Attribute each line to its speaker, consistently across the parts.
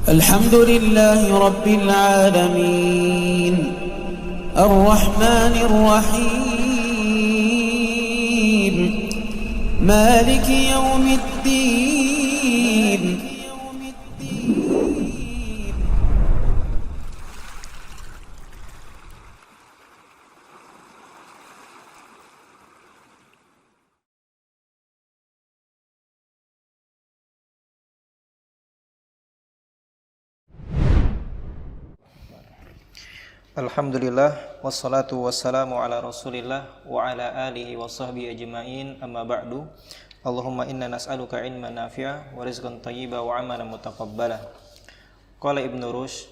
Speaker 1: الحمد لله رب العالمين الرحمن الرحيم مالك يوم الدين
Speaker 2: Alhamdulillah wassalatu wassalamu ala Rasulillah wa ala alihi wa sahbihi ajma'in, amma ba'du. Allahumma inna nas'aluka ilman nafi'a wa rizqan thayyiban wa amalan mutaqabbala. Qala Ibnu Rushd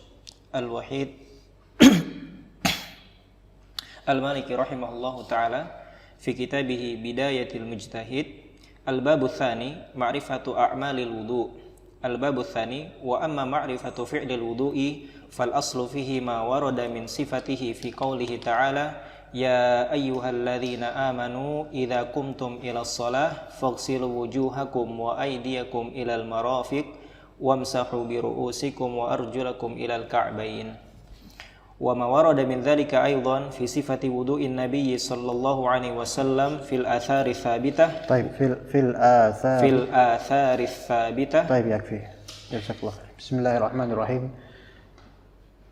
Speaker 2: Al-Wahid Al-Maliki rahimahullahu ta'ala fi kitabih Bidayatul Mujtahid al-babu tsani ma'rifatu a'malil wudu'. Al-babu tsani wa amma ma'rifatu fi'lil wudu'i fal aslu fihi ma warada min sifatihi fi qawlihi ta'ala ya ayyuhalladzina amanu idza qumtum ilas shalah faghsilu wujuhakum wa aydiyakum ilal marafiq wamsahu bi ru'usikum wa arjulakum ilal ka'bayn. Wa ma warada min dzalika aidan fi sifati wudu'in nabiy sallallahu alaihi wasallam fil athari tsabitah.
Speaker 3: طيب في
Speaker 2: الآثار الثابتة.
Speaker 3: طيب يكفي. جزاك الله خير. بسم الله الرحمن الرحيم.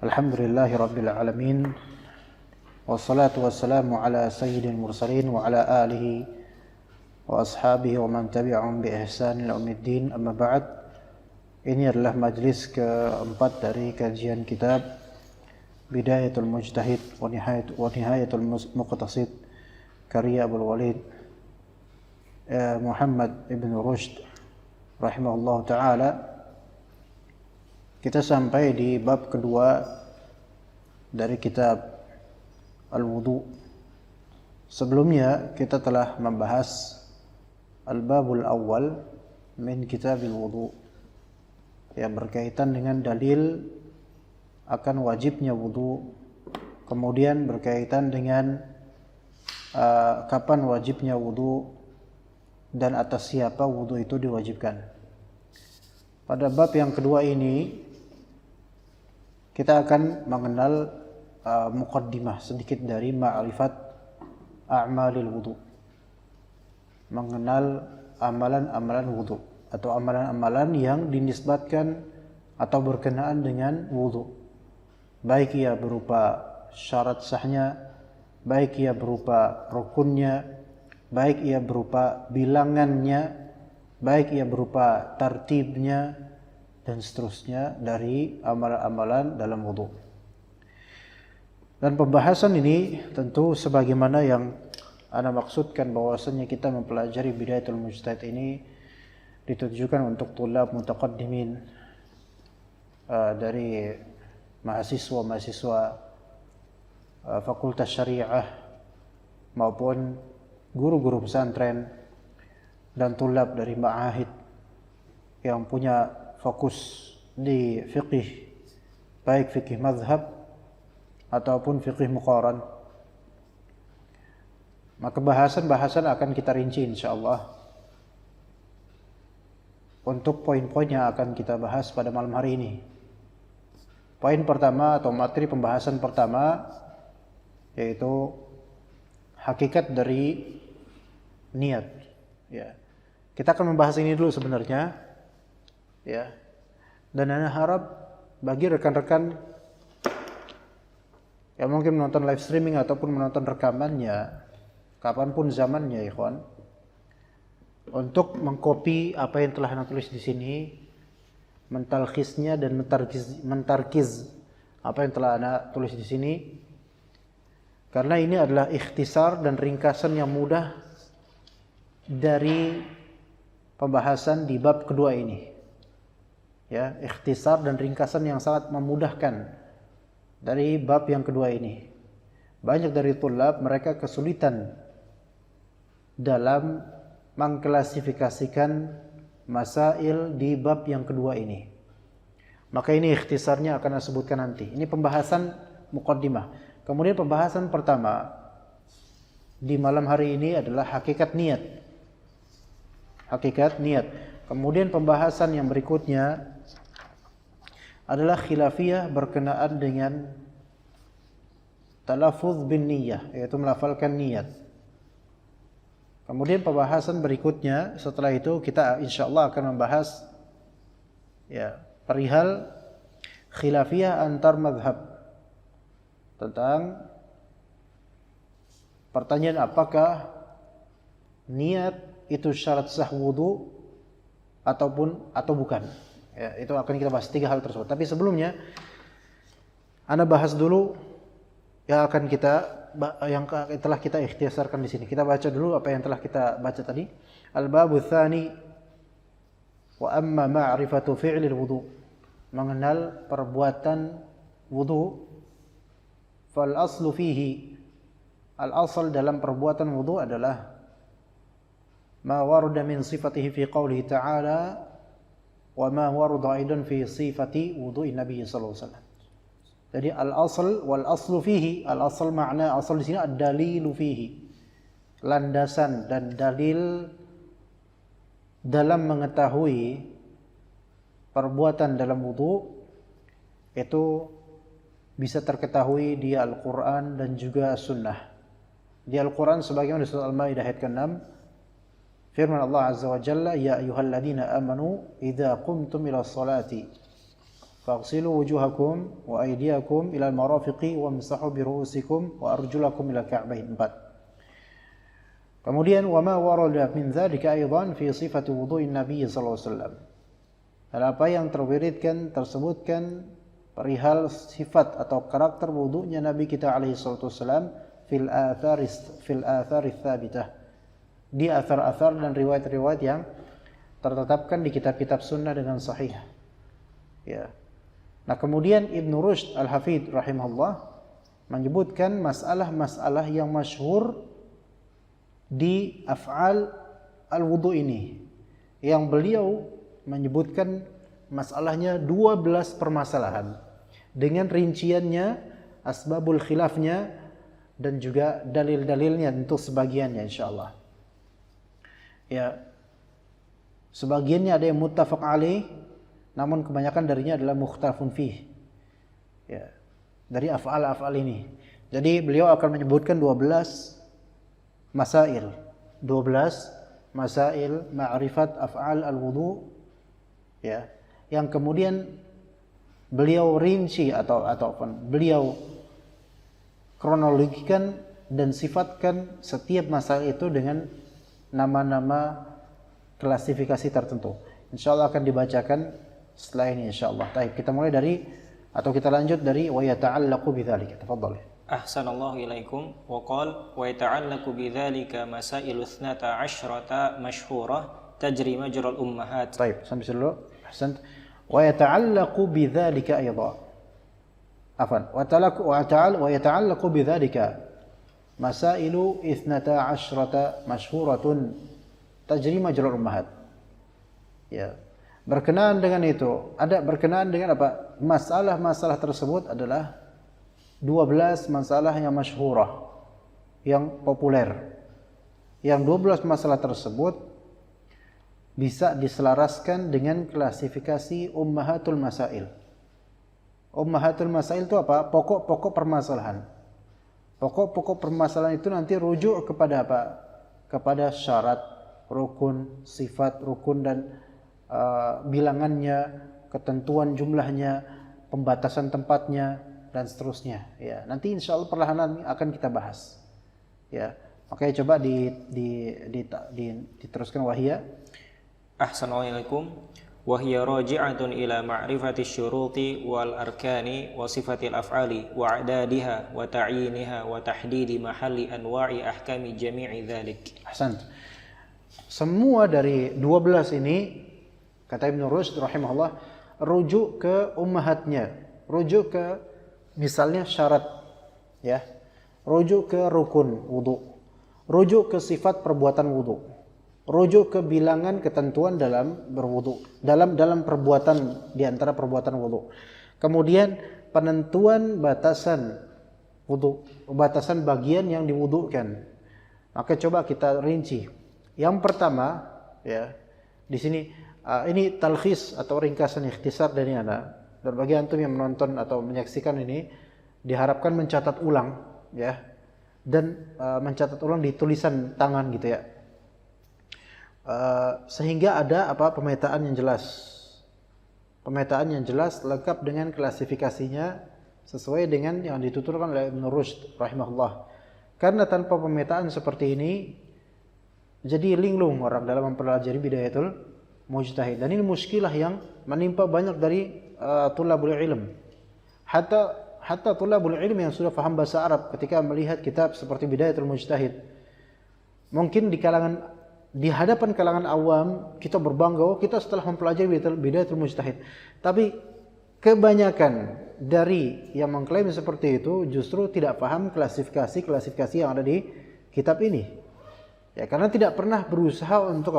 Speaker 3: الحمد لله رب العالمين والصلاة والسلام على سيد المرسلين وعلى آله وأصحابه ومن تبعهم بإحسان إلى يوم الدين. أما بعد, ini adalah majlis keempat dari kajian kitab Bidayatul Mujtahid wa Nihayatul Muqtasid karya Abul Walid Muhammad ibn Rushd rahimahullah ta'ala. Kita sampai di bab kedua dari kitab Al-Wudu. Sebelumnya kita telah membahas Al-Babul Awwal min Kitabil Wudu yang berkaitan dengan dalil akan wajibnya wudu, kemudian berkaitan dengan kapan wajibnya wudu dan atas siapa wudu itu diwajibkan. Pada bab yang kedua ini kita akan mengenal muqaddimah sedikit dari ma'rifat a'malil wudu, mengenal amalan-amalan wudu atau amalan-amalan yang dinisbatkan atau berkenaan dengan wudu, baik ia berupa syarat sahnya, baik ia berupa rukunnya, baik ia berupa bilangannya, baik ia berupa tartibnya, dan seterusnya dari amalan-amalan dalam wudu. Dan pembahasan ini tentu sebagaimana yang ana maksudkan, bahwasanya kita mempelajari Bidayatul Mujtahid ini ditujukan untuk tulab mutaqaddimin dari mahasiswa-mahasiswa fakultas syariah maupun guru-guru pesantren dan tulab dari ma'ahid yang punya fokus di fiqih, baik fiqih mazhab ataupun fiqih muqaran. Maka bahasan-bahasan akan kita rinci insyaallah untuk poin-poin yang akan kita bahas pada malam hari ini. Poin pertama atau materi pembahasan pertama yaitu hakikat dari niat. Ya. Kita akan membahas ini dulu sebenarnya. Ya. Dan ana harap bagi rekan-rekan yang mungkin menonton live streaming ataupun menonton rekamannya kapanpun zamannya, ikhwan, untuk mengcopy apa yang telah ana tulis di sini, mentalkhisnya dan mentarkiz apa yang telah ana tulis di sini, karena ini adalah ikhtisar dan ringkasan yang mudah dari pembahasan di bab kedua ini. Ya, ikhtisar dan ringkasan yang sangat memudahkan dari bab yang kedua ini. Banyak dari tulab mereka kesulitan dalam mengklasifikasikan masail di bab yang kedua ini. Maka ini ikhtisarnya akan saya sebutkan nanti. Ini pembahasan muqaddimah. Kemudian pembahasan pertama di malam hari ini adalah hakikat niat. Hakikat niat. Kemudian pembahasan yang berikutnya adalah khilafiyah berkenaan dengan talaffuz bin niyyah, yaitu melafalkan niat. Kemudian pembahasan berikutnya setelah itu kita insyaallah akan membahas ya perihal khilafiyah antar mazhab tentang pertanyaan apakah niat itu syarat sah wudu atau bukan. Ya, itu akan kita bahas 3 hal tersebut. Tapi sebelumnya Anda bahas dulu yang telah kita ikhtisarkan di sini. Kita baca dulu apa yang telah kita baca tadi. Al-babu tsani wa amma ma'rifatu fi'lil wudu. Mengenal perbuatan wudu. Fal aslu fihi. Al-asal dalam perbuatan wudu adalah ma warada min sifatihi fi qawlihi ta'ala wa ma warada aidan fi sifati wudu'in Nabi sallallahu alaihi wasallam. Jadi al-asl wal aslu fihi, al-asl makna asal di sini ad-dalilu fihi. Landasan dan dalil dalam mengetahui perbuatan dalam wudu itu bisa terketahui di Al-Qur'an dan juga sunnah. Di Al-Quran sebagaimana di surah Al-Maidah ayat ke-6 firman Allah Azza wa Jalla, ya ayyuhalladzina amanu idza qumtum ila sholati faghsilu wujuhakum wa aydiyakum ila al-marafiqi wamsahu bi ru'usikum wa arjulakum ila al-ka'bayn. 4. Kemudian wa ma warada min dzalika aidan fi sifati wudu'in Nabi sallallahu alaihi wasallam. Dan apa yang terwiridkan tersebutkan perihal sifat atau karakter wudu'nya Nabi kita alaihi salatu wasallam fil athar tsabitah, di athar-athar dan riwayat-riwayat yang tertetapkan di kitab-kitab sunnah dengan sahih. Ya. Nah, kemudian Ibnu Rushd Al-Hafidh rahimahullah menyebutkan masalah-masalah yang masyhur di af'al al-wudu ini, yang beliau menyebutkan masalahnya 12 permasalahan dengan rinciannya, asbabul khilafnya, dan juga dalil-dalilnya untuk sebagiannya insyaallah. Ya. Sebagiannya ada yang muttafaq alaih, namun kebanyakan darinya adalah mukhtalafun fih. Ya. Dari af'al-af'al ini. Jadi beliau akan menyebutkan 12 masail. 12 masail ma'rifat af'al al-wudu, ya. Yang kemudian beliau rinci atau beliau kronologikan dan sifatkan setiap masalah itu dengan nama-nama klasifikasi tertentu. Insyaallah akan dibacakan setelah ini insyaallah. Baik, kita mulai dari atau kita lanjut dari wa yata'allaqu bidzalika. Tafadhal.
Speaker 2: Ahsanallahu ilaikum wa qala wa yata'allaqu bidzalika masailu 12 masyhurah tajri majral ummahat.
Speaker 3: Baik, sampai dulu. Ahsant. Wa yata'allaqu bidzalika aidan. Afwan, wa yata'allaqu bidzalika masailu 12 masyhuratun tajri majral ummahat. Ya. Berkenaan dengan itu, ada berkenaan dengan apa? Masalah-masalah tersebut adalah 12 masalah yang masyhurah, yang populer. Yang 12 masalah tersebut bisa diselaraskan dengan klasifikasi ummahatul masail. Ummahatul masail itu apa? Pokok-pokok permasalahan. Pokok-pokok permasalahan itu nanti rujuk kepada apa? Kepada syarat, rukun, sifat rukun dan bilangannya, ketentuan jumlahnya, pembatasan tempatnya dan seterusnya. Ya, nanti insyaallah perlahan akan kita bahas. Ya, makanya coba diteruskan wahia.
Speaker 2: Assalamualaikum. Wahia raji'atun ila ma'rifati syuruti wal arkani wa sifatil af'ali wa a'dadiha wa ta'yiniha wa tahdidi mahalli anwa'i ahkami jami'i dzalik.
Speaker 3: Ahsan. Semua dari 12 ini kata Ibnu Rushd rahimahullah rujuk ke ummahatnya, rujuk ke misalnya syarat, ya, rujuk ke rukun wudu, rujuk ke sifat perbuatan wudu, rujuk ke bilangan ketentuan dalam berwudu, dalam perbuatan di antara perbuatan wudu. Kemudian penentuan batasan wudu, batasan bagian yang diwudukan. Maka coba kita rinci. Yang pertama, ya, di sini ini talkhis atau ringkasan ikhtisar dari ana. Dan bagi antum yang menonton atau menyaksikan ini diharapkan mencatat ulang ya. Dan mencatat ulang di tulisan tangan gitu ya. Sehingga ada pemetaan yang jelas. Pemetaan yang jelas lengkap dengan klasifikasinya sesuai dengan yang dituturkan oleh Ibn Rushd rahimahullah. Karena tanpa pemetaan seperti ini jadi linglung orang dalam mempelajari bidayatul mujtahid. Dan ini muskilah yang menimpa banyak dari tulabul ilm. Hatta tulabul ilm yang sudah paham bahasa Arab ketika melihat kitab seperti bidayatul mujtahid. Mungkin di hadapan kalangan awam kita berbangga, kita setelah mempelajari bidayatul mujtahid. Tapi kebanyakan dari yang mengklaim seperti itu justru tidak paham klasifikasi yang ada di kitab ini. Ya, karena tidak pernah berusaha untuk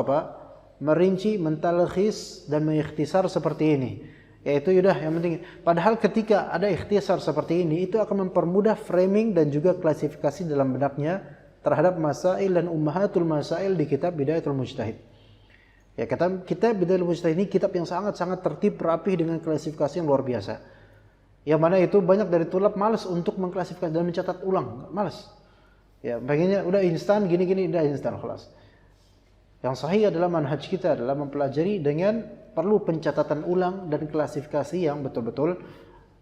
Speaker 3: merinci, mentalkhis dan mengikhtisar seperti ini. Yaitu yang penting. Padahal ketika ada ikhtisar seperti ini, itu akan mempermudah framing dan juga klasifikasi dalam benaknya terhadap masail dan ummahatul masail di kitab Bidayatul Mujtahid. Ya, kitab Bidayatul Mujtahid ini kitab yang sangat-sangat tertib, rapih dengan klasifikasi yang luar biasa. Yang mana itu banyak dari tulab malas untuk mengklasifikasi dan mencatat ulang, malas. Ya, pengennya udah instan gini-gini, udah instan kelas. Yang sahih adalah manhaj kita adalah mempelajari dengan perlu pencatatan ulang dan klasifikasi yang betul-betul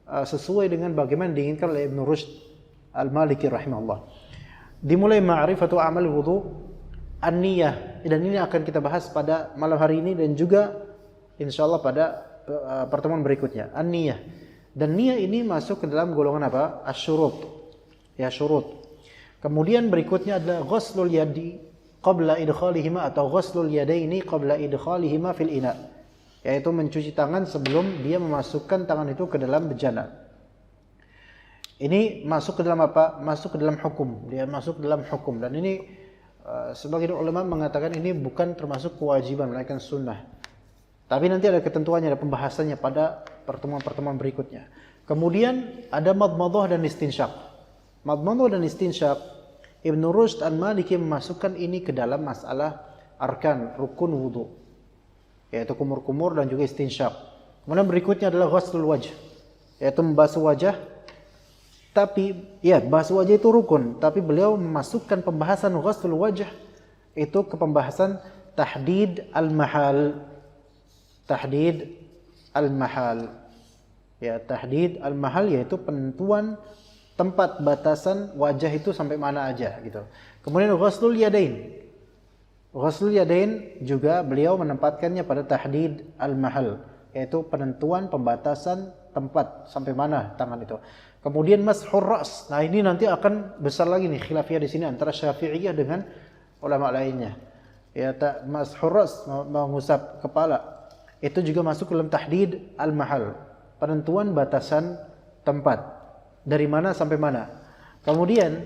Speaker 3: sesuai dengan bagaimana diinginkan oleh Ibn Rushd Al-Maliki rahimahullah. Dimulai ma'rifatu amal wudu an-niyah, dan ini akan kita bahas pada malam hari ini dan juga insyaallah pada pertemuan berikutnya. An-niyah. Dan niyah ini masuk ke dalam golongan Asy-syurut. Ya, syurut. Kemudian berikutnya adalah ghuslul yadi qabla idkhalihima atau ghuslul yadaini qabla idkhalihima fil ina. Yaitu mencuci tangan sebelum dia memasukkan tangan itu ke dalam bejana. Ini masuk ke dalam Masuk ke dalam hukum. Dia masuk ke dalam hukum, dan ini sebagian ulama mengatakan ini bukan termasuk kewajiban melainkan sunnah. Tapi nanti ada ketentuannya, ada pembahasannya pada pertemuan-pertemuan berikutnya. Kemudian ada madmadah dan istinsyak. Madmadah dan istinsyak, Ibn Rushd Al-Maliki memasukkan ini ke dalam masalah arkan, rukun wudu, yaitu kumur-kumur dan juga istinsyak. Kemudian berikutnya adalah ghuslul wajh, yaitu membasuh wajah. Tapi ya, basuh wajah itu rukun, tapi beliau memasukkan pembahasan ghuslul wajh itu ke pembahasan tahdid al-mahal. Tahdid al-mahal. Ya, tahdid al-mahal yaitu penentuan tempat batasan wajah itu sampai mana aja gitu. Kemudian ghuslul yadain. Ghuslul yadain juga beliau menempatkannya pada tahdid al-mahal, yaitu penentuan pembatasan tempat sampai mana tangan itu. Kemudian mashur ra's. Nah, ini nanti akan besar lagi nih khilafiyah di sini antara Syafi'iyah dengan ulama lainnya. Ya, mashur ra's, mengusap kepala. Itu juga masuk dalam tahdid al-mahal, penentuan batasan tempat. Dari mana sampai mana. Kemudian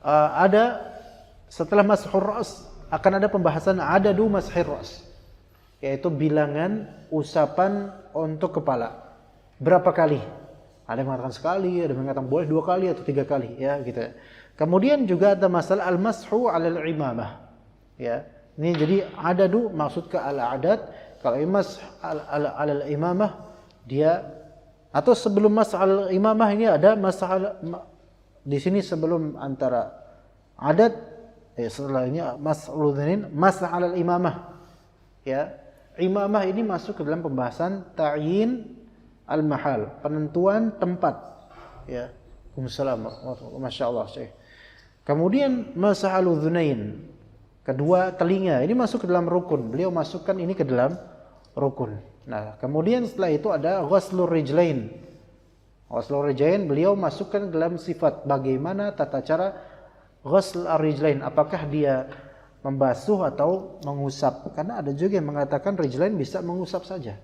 Speaker 3: ada setelah mashur ra's akan ada pembahasan adadu mashur ra's, yaitu bilangan usapan untuk kepala. Berapa kali? Ada yang mengatakan sekali, ada yang mengatakan boleh 2 kali atau 3 kali, ya gitu. Kemudian juga ada masalah al-mashu 'alal imamah. Ya. Ini jadi adadu maksud ke al-adat. Kalau imas 'alal imamah dia, atau sebelum mas'al imamah ini ada mas'al di sini sebelum antara adat, setelah ini mas'aludzinin mas'al al-imamah. Ya, imamah ini masuk ke dalam pembahasan ta'yin al-mahal, penentuan tempat. Ya, Waalaikumsalam, masyaallah Syekh. Kemudian mas'aludzunain, kedua telinga, ini masuk ke dalam rukun. Beliau masukkan ini ke dalam rukun. Nah, kemudian setelah itu ada ghuslur rijlain. Ghuslur rijlain beliau masukkan dalam sifat bagaimana tata cara ghusl ar-rijlain. Apakah dia membasuh atau mengusap? Karena ada juga yang mengatakan rijlain bisa mengusap saja.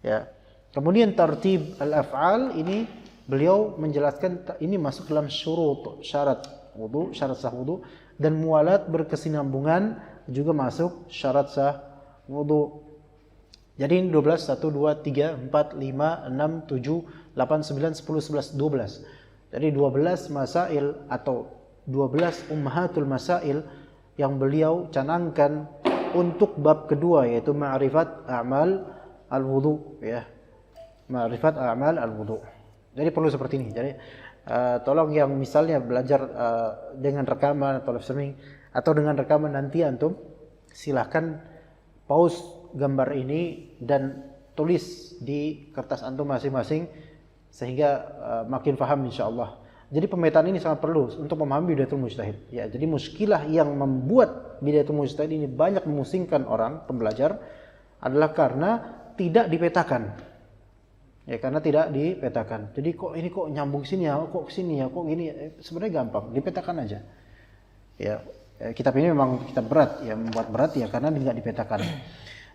Speaker 3: Ya. Kemudian tartib al-af'al ini beliau menjelaskan ini masuk dalam syurut, syarat wudu, syarat sah wudu, dan mualat berkesinambungan juga masuk syarat sah wudu. Jadi ini 12, 1, 2, 3, 4, 5, 6, 7, 8, 9, 10, 11, 12. Jadi 12 masail atau 12 ummahatul masail yang beliau canangkan untuk bab kedua, yaitu ma'rifat a'mal al-wudu, ya. ma'rifat a'mal al-wudu. Jadi perlu seperti ini. Jadi tolong yang misalnya belajar dengan rekaman atau live streaming atau dengan rekaman nanti antum silahkan pause gambar ini dan tulis di kertas antum masing-masing sehingga makin paham insyaallah. Jadi pemetaan ini sangat perlu untuk memahami bidayatul mujtahid. Ya, jadi muskilah yang membuat bidayatul mujtahid ini banyak memusingkan orang pembelajar adalah karena tidak dipetakan. Ya, karena tidak dipetakan. Jadi kok nyambung sini ya, kok sini ya, kok gini. Sebenarnya gampang, dipetakan aja. Ya, kitab ini memang kitab berat, ya membuat berat ya karena tidak dipetakan.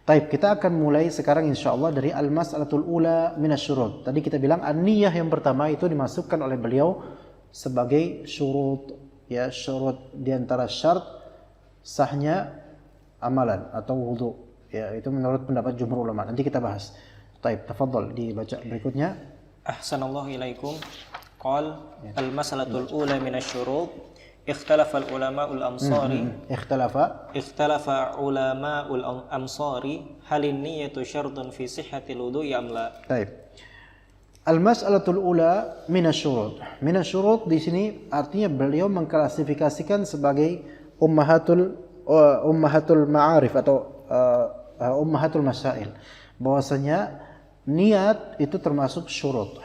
Speaker 3: Taib, kita akan mulai sekarang insyaallah dari al-mas'alatul ula minasyurut. Tadi kita bilang an-niyah yang pertama itu dimasukkan oleh beliau sebagai syurut, ya syurut di antara syarat sahnya amalan atau wudu. Ya, itu menurut pendapat jumhur ulama. Nanti kita bahas. Taib, tafadhal dibaca berikutnya.
Speaker 2: Ahsanallahu ilaikum. Qal al-mas'alatul ula minasyurut. اختلف العلماء الأمصار اختلف علماء الأمصار هل النية شرط في صحة الوضوء أم لا؟
Speaker 3: طيب. Al-mas'alatul ula minasyurut. Minasyurut di sini artinya beliau mengklasifikasikan sebagai ummahatul ma'arif atau ummahatul masail. Bahwasanya niat itu termasuk syurut.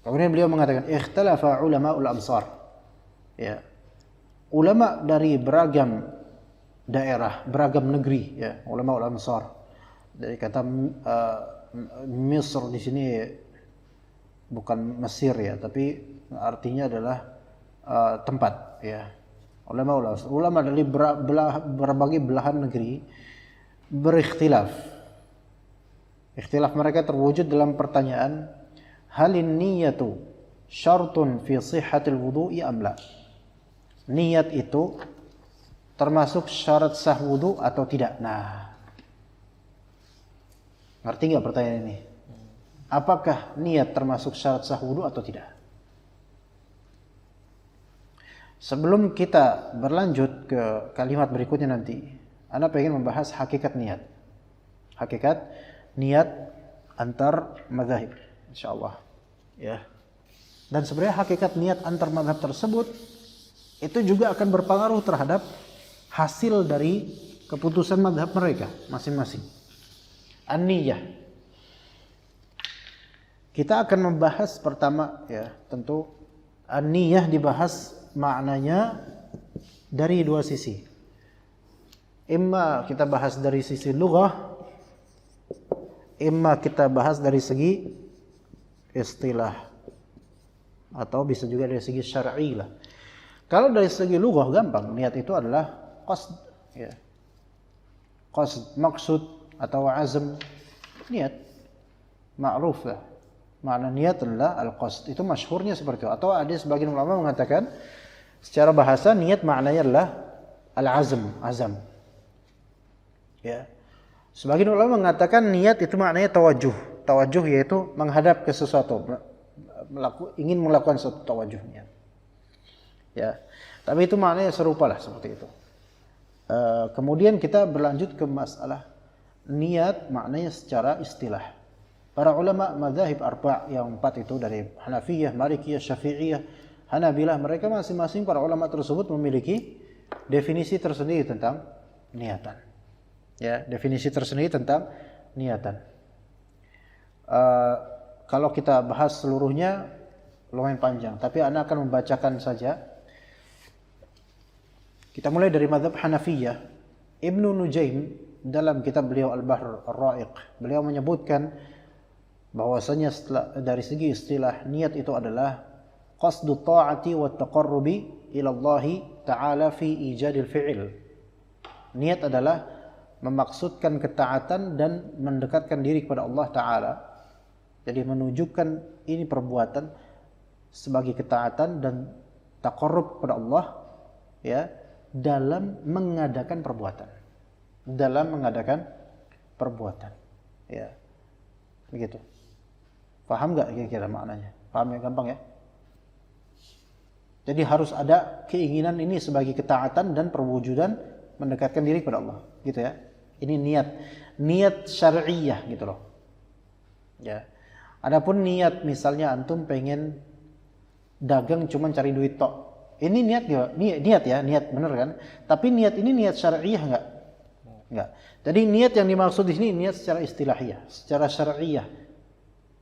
Speaker 3: Kemudian beliau mengatakan ikhtalafa ulama'ul amsar. Ya, ulama dari beragam daerah, beragam negeri, ya, ulama ansar. Dari kata Misr di sini bukan Mesir ya, tapi artinya adalah tempat, ya. Ulama dari berbagai belahan negeri berikhtilaf. Ikhtilaf mereka terwujud dalam pertanyaan halin niyatu syartun fi sihhatil wudu'i am la? Niat itu termasuk syarat sah wudu atau tidak? Nah, ngerti nggak pertanyaan ini? Apakah niat termasuk syarat sah wudu atau tidak? Sebelum kita berlanjut ke kalimat berikutnya nanti, Ana pengen membahas hakikat niat. Hakikat niat antar mazhab, insyaallah. Ya. Dan sebenarnya hakikat niat antar mazhab tersebut itu juga akan berpengaruh terhadap hasil dari keputusan mazhab mereka masing-masing. An-niyah. Kita akan membahas pertama, ya, tentu an-niyah dibahas maknanya dari dua sisi. Imma kita bahas dari sisi lughah, imma kita bahas dari segi istilah, atau bisa juga dari segi syar'i lah. Kalau dari segi lughah gampang, niat itu adalah qasd, ya. Qasd, maksud atau azm, niat. Ma'ruf lah. Makna niat adalah al-qasd. Itu masyhurnya seperti itu. Atau ada sebagian ulama mengatakan secara bahasa niat maknanya adalah al-azm, azam. Ya. Sebagian ulama mengatakan niat itu maknanya tawajuh. Tawajuh yaitu menghadap ke sesuatu, ingin melakukan sesuatu, tawajuh niat. Ya, tapi itu maknanya serupa lah seperti itu. Kemudian kita berlanjut ke masalah niat maknanya secara istilah. Para ulama mazhab arba' yang 4 itu dari Hanafiyah, Malikiyah, Syafi'iyah, Hanabilah, mereka masing-masing para ulama tersebut memiliki definisi tersendiri tentang niatan. Ya, definisi tersendiri tentang niatan. Kalau kita bahas seluruhnya lumayan panjang, tapi ana akan membacakan saja. Kita mulai dari mazhab Hanafiyah. Ibnu Nujaim dalam kitab beliau Al-Bahr Ar-Ra'iq, beliau menyebutkan bahwasanya dari segi istilah niat itu adalah qasdu ta'ati wa taqarrubi ila Allah Ta'ala fi ijadil fi'il. Niat adalah memaksudkan ketaatan dan mendekatkan diri kepada Allah Ta'ala. Jadi menunjukkan ini perbuatan sebagai ketaatan dan taqarrub kepada Allah, ya, dalam mengadakan perbuatan. Dalam mengadakan perbuatan. Ya. Begitu. Paham enggak kira-kira maknanya? Paham ya, gampang ya? Jadi harus ada keinginan ini sebagai ketaatan dan perwujudan mendekatkan diri kepada Allah, gitu ya. Ini niat syar'iyah gitu loh. Ya. Adapun niat, misalnya antum pengen dagang cuman cari duit tok. Ini niat ya, niat bener kan? Tapi niat ini niat syar'iyah enggak? Enggak. Jadi niat yang dimaksud di sini niat secara istilahiyah, secara syar'iyah.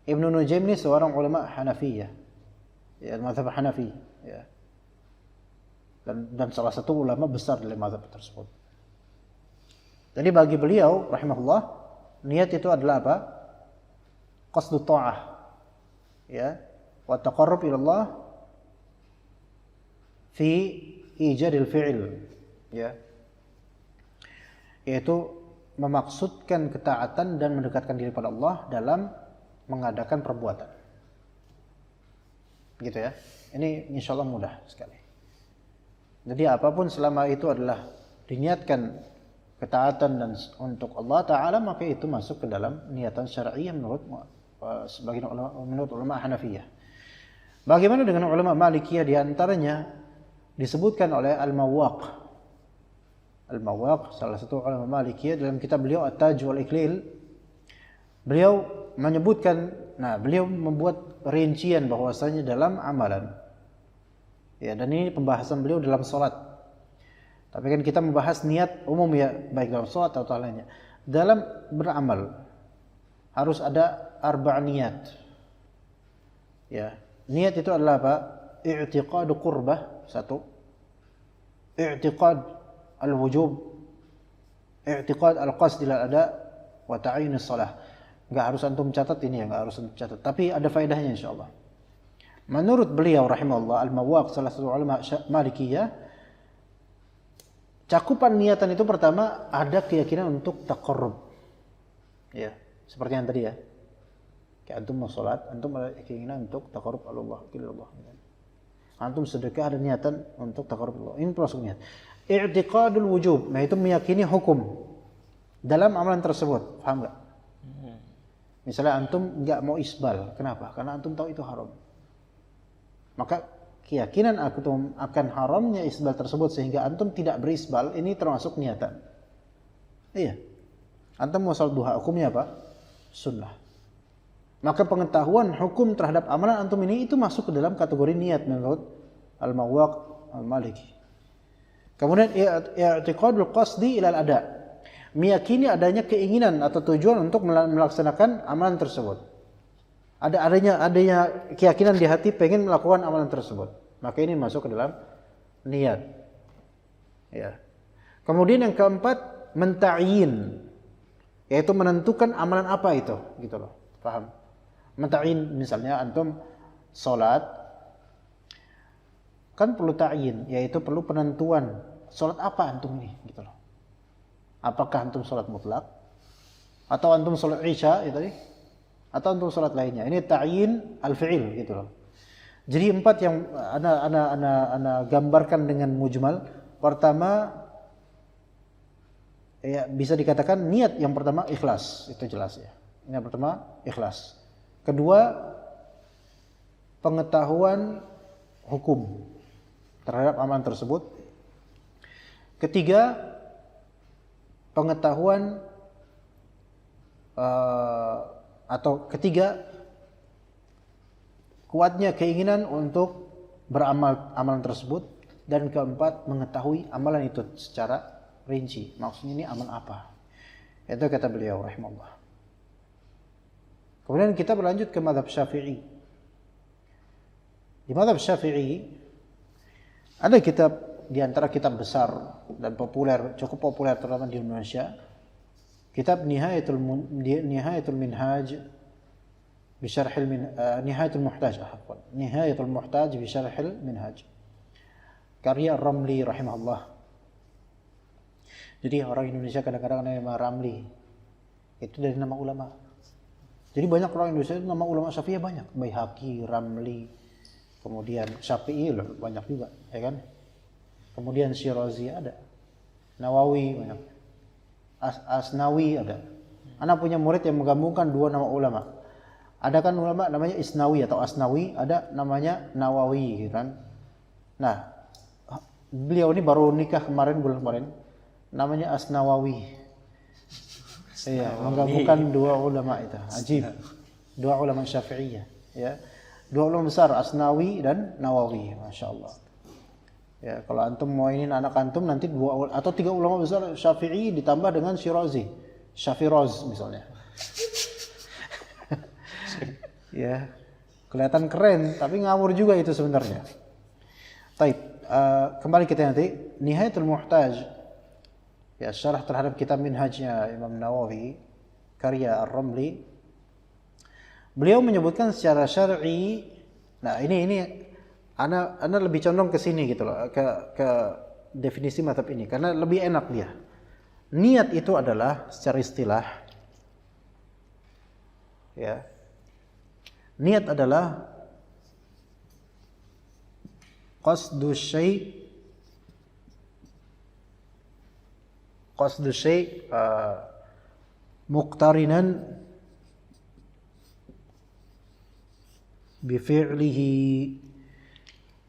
Speaker 3: Ibnu Nujaim ini seorang ulama Hanafiyah. Ya, mazhab Hanafi, ya. Dan salah satu ulama besar dalam mazhab tersebut. Jadi bagi beliau rahimahullah, niat itu adalah apa? Qasdu ta'ah. Ya, wa taqarrub ila Allah fi ijadil fi'il, ya, yaitu memaksudkan ketaatan dan mendekatkan diri pada Allah dalam mengadakan perbuatan, gitu ya. Ini insya Allah mudah sekali. Jadi apapun selama itu adalah diniatkan ketaatan dan untuk Allah Ta'ala, maka itu masuk ke dalam niatan syar'iyah menurut sebagian ulama Hanafiyah. Bagaimana dengan ulama Malikiyah? Di antaranya disebutkan oleh Al-Mawwaq. Al-Mawwaq salah satu ulama Malikiyah, dalam kitab beliau At-Taj wal Iklil, beliau menyebutkan, beliau membuat rincian bahwasanya dalam amalan, ya, dan ini pembahasan beliau dalam salat. Tapi kan kita membahas niat umum ya, baik dalam salat atau lainnya. Dalam beramal harus ada arba' niat. Ya, niat itu adalah apa? I'tiqadu qurbah, satu, i'tiqad al-wujub, i'tiqad al-qasd ila ada, wa ta'yin as-salah. Enggak harus antum catat ini ya, enggak harus antum catat, tapi ada faedahnya insyaallah. Menurut beliau rahimahullah, Al-Mawwaq salah satu ulama Malikiyah, cakupan niatan itu pertama ada keyakinan untuk taqarrub. Ya, seperti yang tadi ya. Kayak antum mau salat, antum ada keinginan untuk taqarrub Allah, ilallah. Antum sedekah ada niatan untuk taqarrub Allah. Ini termasuk niat. I'tiqadul wujub, yaitu meyakini hukum dalam amalan tersebut. Paham enggak? Misalnya antum enggak mau isbal, kenapa? Karena antum tahu itu haram. Maka keyakinan antum akan haramnya isbal tersebut sehingga antum tidak berisbal, ini termasuk niatan. Iya. Antum mau salat duha, hukumnya apa? Sunnah. Maka pengetahuan hukum terhadap amalan antum ini itu masuk ke dalam kategori niat menurut Al-Mawwaq Al-Maliki. Kemudian i'tiqadul qasdi ila al-ada, meyakini adanya keinginan atau tujuan untuk melaksanakan amalan tersebut. Adanya keyakinan di hati pengen melakukan amalan tersebut. Maka ini masuk ke dalam niat. Ya. Kemudian yang keempat, menta'yin, yaitu menentukan amalan apa itu, gitu loh. Paham? Menta'yin, misalnya antum salat kan perlu ta'yin, yaitu perlu penentuan salat apa antum ini, gitu loh. Apakah antum salat mutlak atau antum salat isya itu tadi, atau antum salat lainnya. Ini ta'yin al-fi'il, gitu loh. Jadi empat yang ana gambarkan dengan mujmal. Pertama, ya, bisa dikatakan niat yang pertama ikhlas, itu jelas ya. Ini yang pertama ikhlas. Kedua, pengetahuan hukum terhadap amalan tersebut. Ketiga, pengetahuan atau ketiga, kuatnya keinginan untuk beramal amalan tersebut. Dan keempat, mengetahui amalan itu secara rinci. Maksudnya ini amal apa? Itu kata beliau rahimahullah. Kemudian kita berlanjut ke mazhab Syafi'i. Di mazhab Syafi'i ada kitab, di antara kitab besar dan populer, cukup populer terutama di Indonesia, kitab Nihayatul Minhaj bi Syarhil Nihayatul Muhtaj, Nihayatul Muhtaj bi Syarhil Minhaj, karya Ramli rahimahullah. Jadi orang Indonesia kadang-kadang nama Ramli itu dari nama ulama. Jadi banyak orang Indonesia itu nama ulama Syafi'iyah banyak, Baihaqi, Ramli, kemudian Syafi'i banyak juga, ya kan? Kemudian Syirazi ada, Nawawi banyak, Asnawi ada. Anak punya murid yang menggabungkan dua nama ulama. Ada kan ulama namanya Isnawi atau Asnawi, ada namanya Nawawi, gitu kan? Nah, beliau ini baru nikah bulan kemarin, namanya Asnawawi. Iya, menggabungkan dua ulama itu. Ajib. Dua ulama Syafi'iyah, ya. Dua ulama besar, Asnawi dan Nawawi, Masya Allah. Ya, kalau antum mau ini anak antum nanti dua atau tiga ulama besar Syafi'i ditambah dengan Syirazi, Syafiroz misalnya. Ya, kelihatan keren tapi ngawur juga itu sebenarnya. Baik, kembali kita nanti Nihayatul Muhtaj. Ya, syarah terhadap kitab Minhajnya Imam Nawawi karya Ar-Ramli. Beliau menyebutkan secara syar'i. Nah, ini ana lebih condong ke sini gitu loh, ke definisi mazhab ini karena lebih enak dia. Niat itu adalah secara istilah, ya. Niat adalah qasdu syai' muqtarinan bi fi'lihi.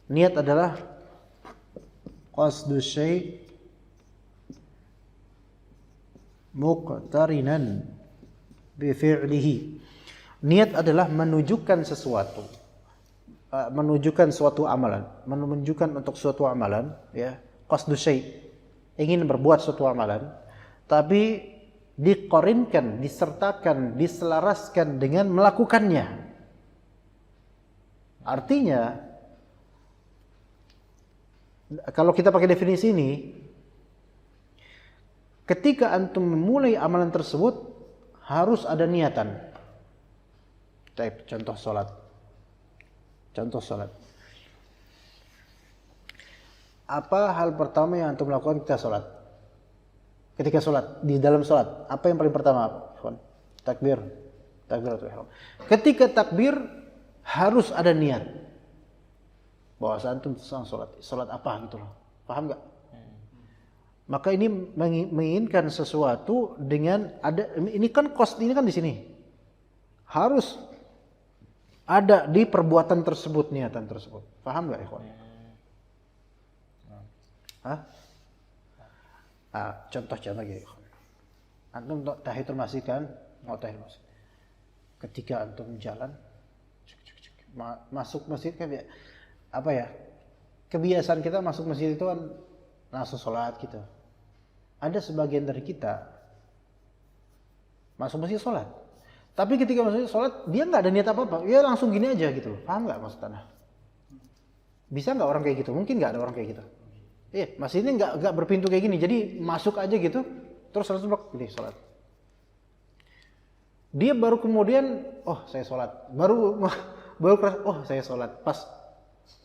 Speaker 3: Niat adalah qasdu syai' muqtarinan bi fi'lihi. Niat adalah menunjukkan sesuatu, menunjukkan suatu amalan, menunjukkan untuk suatu amalan, ya. Qasdu syai', ingin berbuat suatu amalan, tapi diqarinkan, disertakan, diselaraskan dengan melakukannya. Artinya, kalau kita pakai definisi ini, ketika antum memulai amalan tersebut harus ada niatan. Contoh sholat. Apa hal pertama yang antum lakukan ketika sholat? Ketika sholat, di dalam sholat, apa yang paling pertama? Takbir. Takbiratul ihram. Ketika takbir harus ada niat. Bahwa antum sedang sholat. Sholat apa gitu loh. Paham nggak? Maka ini menginginkan sesuatu dengan ada, ini kan di sini. Harus ada di perbuatan tersebut, niatan tersebut. Paham nggak, ikhwan? Contoh gitu. Antum tahiyatul masjid kan? Mau tahiyatul masjid. Ketika antum jalan, masuk masjid kan ya, apa ya? Kebiasaan kita masuk masjid itu kan langsung sholat gitu. Ada sebagian dari kita masuk masjid sholat. Tapi ketika masuk sholat, dia nggak ada niat apa-apa. Dia langsung gini aja gitu loh. Paham nggak maksud anda? Bisa nggak orang kayak gitu? Mungkin nggak ada orang kayak gitu. Iya, masjidnya nggak berpintu kayak gini. Jadi masuk aja gitu, terus langsung gini sholat. Dia baru kemudian, oh saya sholat. Baru keras, oh saya sholat. Pas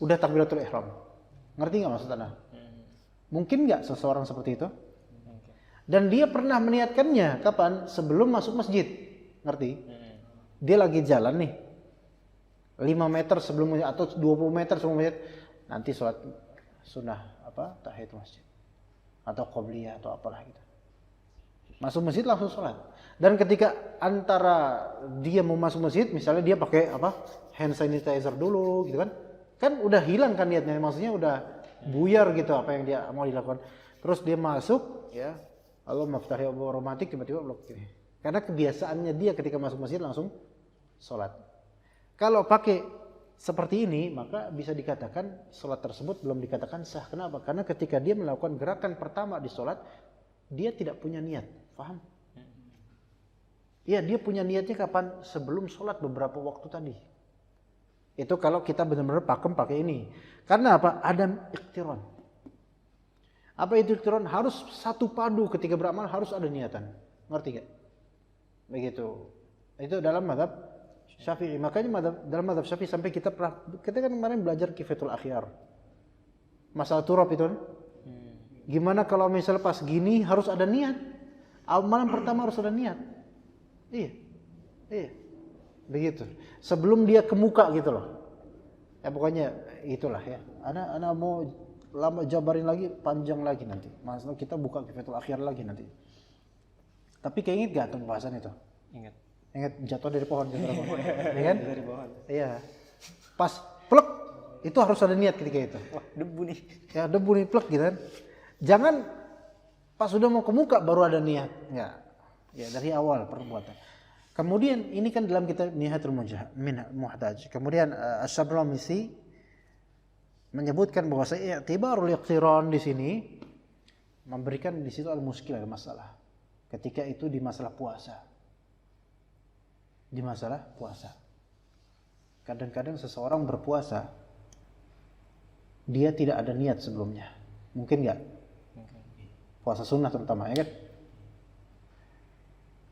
Speaker 3: udah takbiratul ihram. Ngerti nggak maksud anda? Mungkin nggak seseorang seperti itu? Dan dia pernah meniatkannya kapan? Sebelum masuk masjid. Ngerti? Dia lagi jalan nih 5 meter sebelum atau 20 meter sebelum masjid, nanti sholat sunnah apa? Tahiyatul masjid atau qobliyah atau apalah gitu. Masuk masjid langsung sholat. Dan ketika antara dia mau masuk masjid, misalnya dia pakai apa? Hand sanitizer dulu gitu kan. Kan udah hilang kan niatnya, maksudnya udah buyar gitu apa yang dia mau dilakukan. Terus dia masuk ya, Allah maftahi romantik, tiba-tiba blok gini. Karena kebiasaannya dia ketika masuk masjid langsung sholat. Kalau pakai seperti ini, maka bisa dikatakan sholat tersebut belum dikatakan sah. Kenapa? Karena ketika dia melakukan gerakan pertama di sholat, dia tidak punya niat. Paham? Iya, dia punya niatnya kapan? Sebelum sholat beberapa waktu tadi. Itu kalau kita benar-benar pakai ini. Karena apa? Ada ikhtiran. Apa itu ikhtiran? Harus satu padu ketika beramal, harus ada niatan. Ngerti gak? Begitu. Itu dalam mazhab Syafi'i. Makanya dalam mazhab Syafi'i sampai kita kan kemarin belajar Kifayatul Akhyar. Masalah turab itu kan. Gimana kalau misalnya pas gini harus ada niat. Amalan pertama harus ada niat. Iya. Begitu. Sebelum dia ke muka gitu loh. Ya pokoknya itulah ya. Ana mau lama jabarin lagi, panjang lagi nanti. Masalah kita buka Kifayatul Akhyar lagi nanti. Tapi keinget gak tuh pembahasan itu? Ingat jatuh dari pohon gitu. Iya kan? Dari pohon. Iya. Pas plek itu harus ada niat ketika itu.
Speaker 2: Wah, debu nih.
Speaker 3: Ya, debu nih plek gitu kan. Jangan pas sudah mau ke muka baru ada niat. Enggak. Ya, dari awal perbuatan. Kemudian ini kan dalam kitab Nihayatul Muhtaj. Kemudian Asy-Syabramisi menyebutkan bahwa i'tibarul iqtiran di sini memberikan di situ al-muskilah, masalah. Ketika itu di masalah puasa. Di masalah puasa. Kadang-kadang seseorang berpuasa dia tidak ada niat sebelumnya. Mungkin enggak? Puasa sunnah terutama, ya kan?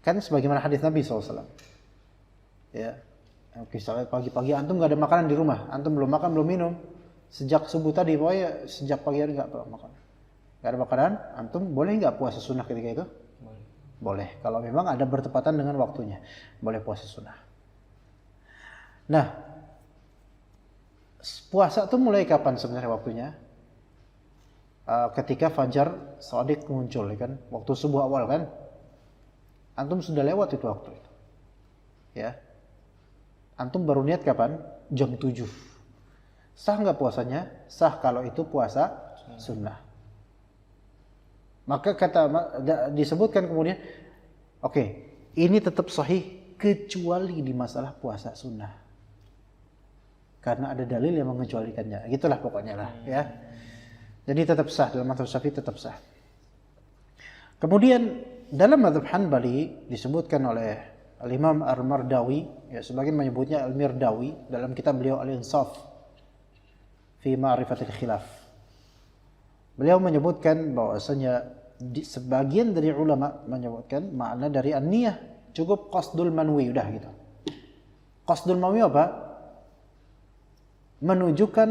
Speaker 3: Kan sebagaimana hadis Nabi SAW. Ya, misalnya pagi-pagi antum nggak ada makanan di rumah, antum belum makan belum minum, sejak subuh tadi pokoknya sejak pagi hari nggak makan, nggak ada makanan, antum boleh nggak puasa sunnah ketika itu? Boleh. Kalau memang ada bertepatan dengan waktunya, boleh puasa sunnah. Nah, puasa itu mulai kapan sebenarnya waktunya? Ketika fajar shadiq muncul, kan? Waktu subuh awal kan? Antum sudah lewat itu waktu itu. Ya. Antum baru niat kapan? Jam 7. Sah nggak puasanya? Sah kalau itu puasa sunnah. Maka disebutkan kemudian, oke, ini tetap sahih kecuali di masalah puasa sunnah. Karena ada dalil yang mengecualikannya. Gitulah pokoknya lah, ya. Jadi tetap sah dalam mazhab Syafi'i, tetap sah. Kemudian dalam mazhab Hanbali disebutkan oleh Al-Imam Al-Mardawi, ya sebagian menyebutnya Al-Mirdawi dalam kitab beliau Al-Insaf fi Ma'rifatil Khilaf. Beliau menyebutkan bahwasanya sebagian dari ulama menyebutkan makna dari an-niyah cukup qasdul manwi, udah gitu. Qasdul manwi apa? Menunjukkan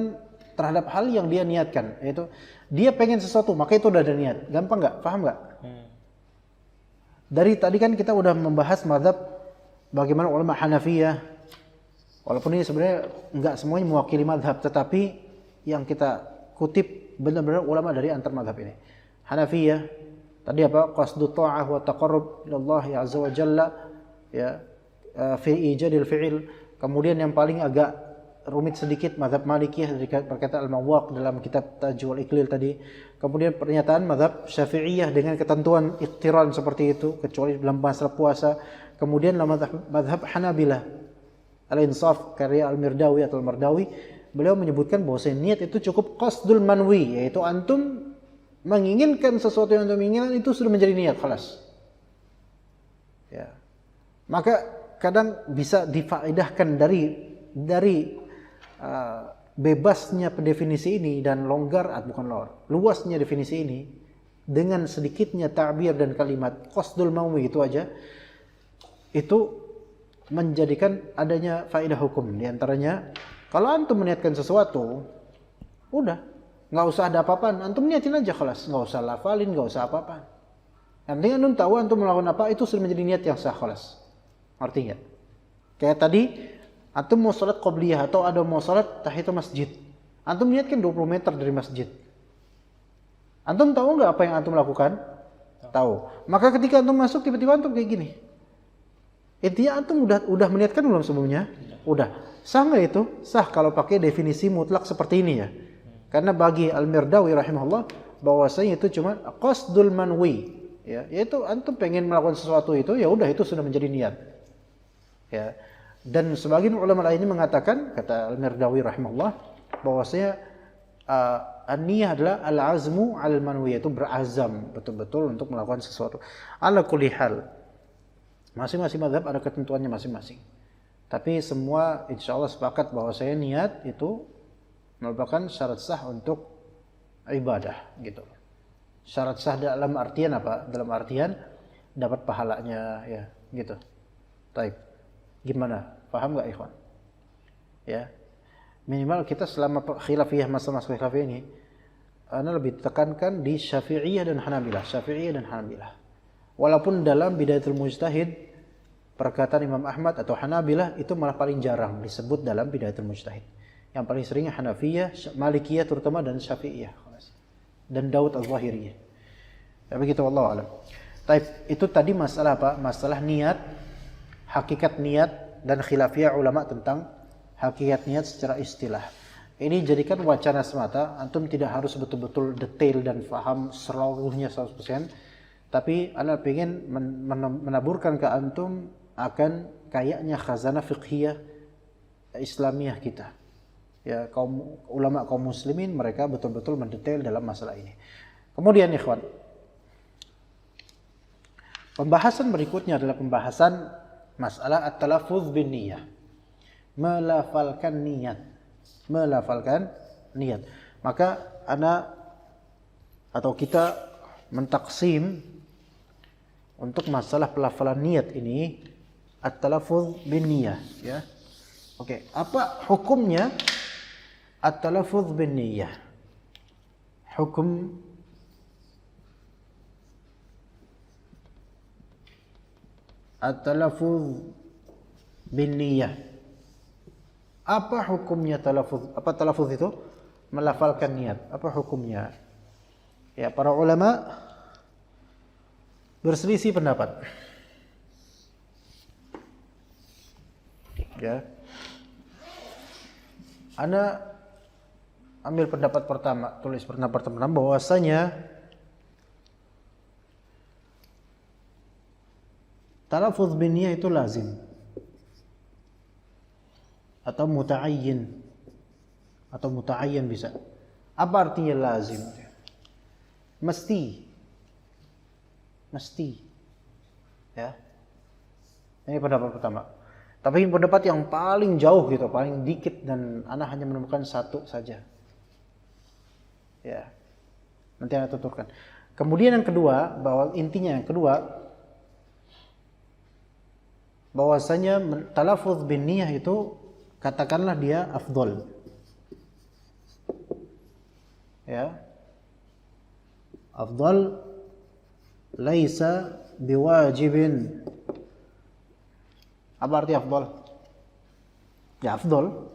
Speaker 3: terhadap hal yang dia niatkan, yaitu dia pengen sesuatu, maka itu udah ada niat. Gampang nggak? Paham nggak? Dari tadi kan kita udah membahas mazhab bagaimana ulama Hanafiyah. Walaupun ini sebenarnya nggak semuanya mewakili mazhab, tetapi yang kita kutip benar-benar ulama dari antar mazhab ini. Hanafiyah tadi apa? Qasdu ta'ah wa taqarrub ila Allah azza wa jalla, ya, fi ijadil fi'il. Kemudian yang paling agak rumit sedikit mazhab Malikiyah dari perkataan Al-Mawwaq dalam kitab Tajwal Iklil tadi. Kemudian pernyataan mazhab Syafi'iyah dengan ketentuan iqtiran seperti itu kecuali dalam masalah puasa. Kemudian mazhab Hanabilah Al-Insaf karya Al-Mirdawi atau Al-Mardawi, beliau menyebutkan bahwa niat itu cukup qasdul manwi, yaitu antum menginginkan sesuatu yang antum inginkan itu sudah menjadi niat, khalas. Ya. Maka kadang bisa difaedahkan dari bebasnya definisi ini dan luasnya definisi ini dengan sedikitnya ta'bir dan kalimat qasdul manwi itu aja, itu menjadikan adanya faedah hukum. Di antaranya, kalau antum meniatkan sesuatu, udah nggak usah ada apa-apaan, antum niatin aja, khalas, nggak usah lafalin, nggak usah apa-apaan. Yang penting antum tahu antum melakukan apa, itu sudah menjadi niat yang sah, khalas. Ngerti nggak? Kayak tadi antum mau salat qobliyah atau ada mau salat tahiyatul masjid. Antum niatkan 20 meter dari masjid. Antum tahu nggak apa yang antum lakukan? Tahu. Maka ketika antum masuk tiba-tiba antum kayak gini. Intinya antum udah meniatkan belum sebelumnya? Udah. Sah nggak itu? Sah kalau pakai definisi mutlak seperti ini ya. Karena bagi Al-Mirdawi rahimahullah bahwasanya itu cuma qasdul manwi, ya, yaitu antum pengen melakukan sesuatu itu, ya udah itu sudah menjadi niat. Ya. Dan sebagian ulama lainnya mengatakan, kata Al-Mirdawi rahimahullah, bahwasanya an-niyah adalah al-azmu al-manwi, yaitu berazam betul-betul untuk melakukan sesuatu. Ala kulli hal, masing-masing mazhab ada ketentuannya masing-masing. Tapi semua insyaallah sepakat bahwasanya niat itu merupakan syarat sah untuk ibadah, gitu. Syarat sah dalam artian apa? Dalam artian dapat pahalanya, ya, gitu. Baik. Gimana? Paham nggak, ikhwan? Ya, minimal kita selama khilafiyah, masa-masa khilafiyah ini, ana lebih tekankan di Syafi'iyah dan Hanabilah, Syafi'iyah dan Hanabilah. Walaupun dalam Bidayatul Mujtahid perkataan Imam Ahmad atau Hanabilah itu malah paling jarang disebut dalam Bidayatul Mujtahid. Yang paling sering Hanafiyah, Malikiyah terutama, dan Syafi'iyah dan Daud Al-Zahiriyah. Ya begitu, wallahu a'lam. Taib, itu tadi masalah apa? Masalah niat, hakikat niat, dan khilafiyah ulama tentang hakikat niat secara istilah. Ini jadikan wacana semata, antum tidak harus betul-betul detail dan faham seluruhnya 100%, tapi ana ingin menaburkan ke antum akan kayaknya khazanah fiqhiyah Islamiyah kita. Ya, ulama kaum muslimin mereka betul-betul mendetail dalam masalah ini. Kemudian ikhwan, pembahasan berikutnya adalah pembahasan masalah at-talaffuz bin niyah. Melafalkan niat. Maka kita mentaksim untuk masalah pelafalan niat ini at-talaffuz bin niyah, ya. Oke, apa hukumnya at-talaffuz bin niyah? Hukum at-talaffuz bin niyah. Apa hukumnya talaffuz? Apa talaffuz itu? Melafalkan niat. Apa hukumnya? Ya, para ulama berselisih pendapat. Ya. Ana ambil pendapat pertama, tulis pendapat pertama bahwasanya talaffuz bin niyah itu lazim atau muta'ayyin atau muta'ayyan bisa. Apa artinya lazim? Mesti. Ya. Ini pendapat pertama. Tapi pendapat yang paling jauh gitu, paling dikit, dan ana hanya menemukan satu saja. Ya. Nanti ana tuturkan. Kemudian yang kedua, bahwasanya talaffuz bin niyah itu katakanlah dia afdol. Ya. Afdal laisa biwajibin. Apa arti afdal? Ya afdal.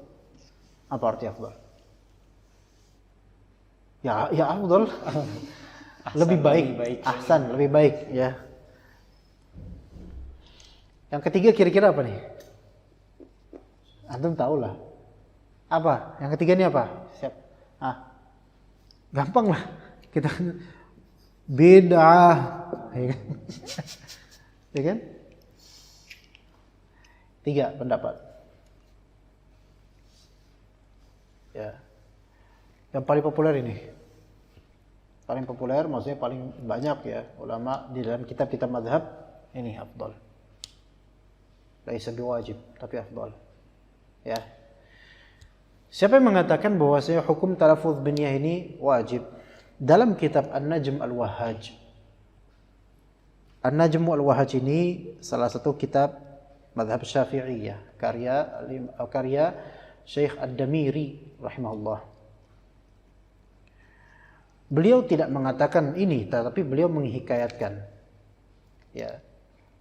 Speaker 3: Apa arti afdal? Ya afdal. Lebih baik. Ahsan, lebih baik, ya. Yang ketiga kira-kira apa nih? Antum tahulah. Apa? Yang ketiga ini apa? Siap. Gampang lah. Kita bid'ah. Ya kan? 3 pendapat. Ya. Yang paling populer ini. Paling populer maksudnya paling banyak ya ulama di dalam kitab-kitab mazhab ini afdal. Laisa biwajib, tapi afdal. Ya. Siapa yang mengatakan bahwasanya hukum talaffuz bin niyah ini wajib? Dalam kitab An-Najm Al-Wahhaj. An-Najm Al-Wahhaj ini salah satu kitab mazhab Syafi'iyah, karya Syekh Ad-Damiri rahimahullah. Beliau tidak mengatakan ini, tetapi beliau menghikayatkan. Ya.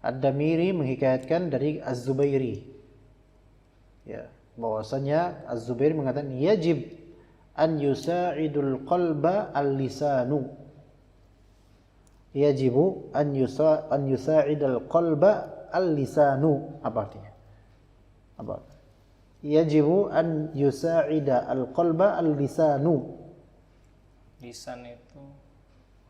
Speaker 3: Ad-Damiri menghikayatkan dari Az-Zubairi. Ya, bahwasanya Az-Zubairi mengatakan yajib an yusa'idul qalba al-lisanu. Yajibu an yusa'idul qalba al-lisanu. Apa artinya? Apa? Yajibu an yusa'ida al-qalba al-lisanu.
Speaker 2: Lisan itu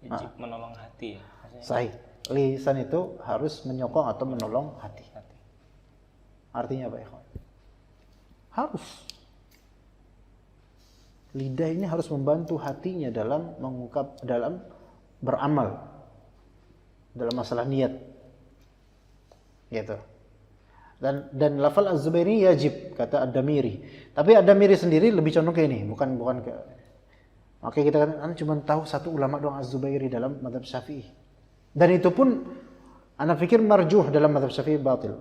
Speaker 2: wajib menolong hati ya.
Speaker 3: Sahih. Lisan itu harus menyokong atau menolong hati. Artinya apa ya? Harus. Lidah ini harus membantu hatinya dalam mengungkap, dalam beramal, dalam masalah niat. Gitu. Dan lafal Az-Zubairi yajib, kata Ad-Damiri. Tapi Ad-Damiri sendiri lebih condong ke ini, bukan ke. Oke, kita kan cuma tahu satu ulama doang Az-Zubairi dalam mazhab Syafi'i. Dan itu pun ana pikir marjuh dalam mazhab Syafi'i batil.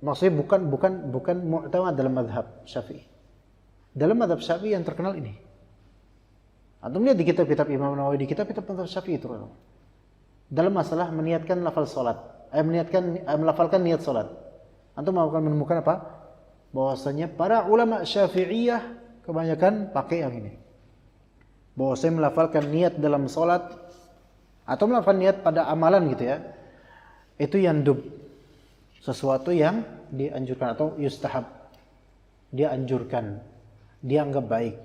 Speaker 3: Maksudnya bukan mu'tamad dalam mazhab Syafi'i. Dalam mazhab Syafi'i yang terkenal ini. Antum lihat di kitab-kitab Imam Nawawi, di kitab-kitab mazhab Syafi'i itu. Dalam masalah meniatkan lafal salat, melafalkan niat salat. Antum akan menemukan apa? Bahwasanya para ulama Syafi'iyah kebanyakan pakai yang ini. Bahwasanya melafalkan niat dalam salat atau melafalkan niat pada amalan gitu ya. Itu yandub. Sesuatu yang dianjurkan atau yustahab. Dia anjurkan, dia anggap baik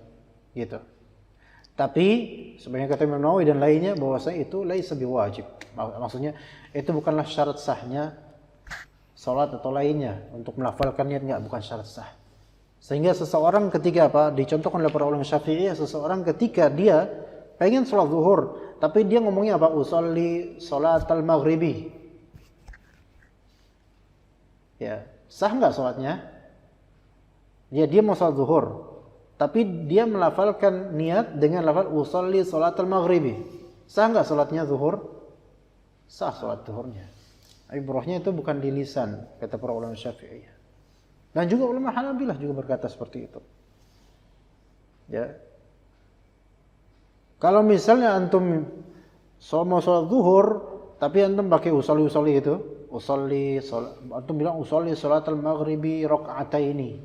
Speaker 3: gitu. Tapi sebenarnya kata Imam Nawawi dan lainnya bahwasanya itu laisa biwajib. Maksudnya itu bukanlah syarat sahnya salat atau lainnya untuk melafalkan niat enggak, bukan syarat sah. Sehingga seseorang ketika dicontohkan oleh para ulama Syafi'iyah, seseorang ketika dia pengen salat zuhur, tapi dia ngomongnya usolli salatal maghribi. Ya, sah enggak salatnya? Dia mau salat zuhur, tapi dia melafalkan niat dengan lafal usolli salatal maghribi. Sah enggak salatnya zuhur? Sah salat zuhurnya. Ibrahnya itu bukan di lisan, kata para ulama Syafi'iyah. Dan juga ulama Hanabilah juga berkata seperti itu. Ya. Kalau misalnya antum mau sholat zuhur, tapi antum pakai usolli itu, antum bilang usolli salatal maghribi raka'ataini,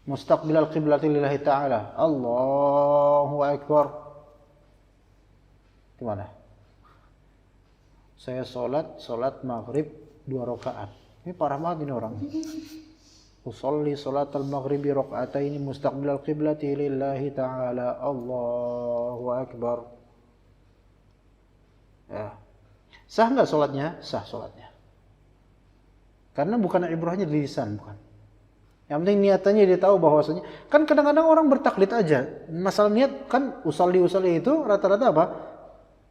Speaker 3: mustaqbilal qiblati lillahi ta'ala, Allahu Akbar. Gimana? Saya sholat maghrib 2 rakaat. Ini parah banget ini orang. Usolli salatal maghribi raka'ataini mustaqbilal qiblati lillahi ta'ala, Allahu Akbar. Ya. Sah enggak salatnya? Sah salatnya. Karena bukan ibrahnya di lisan, bukan. Yang penting niatannya dia tahu bahwasanya. Kan kadang-kadang orang bertaklid aja. Masalah niat kan usolli itu rata-rata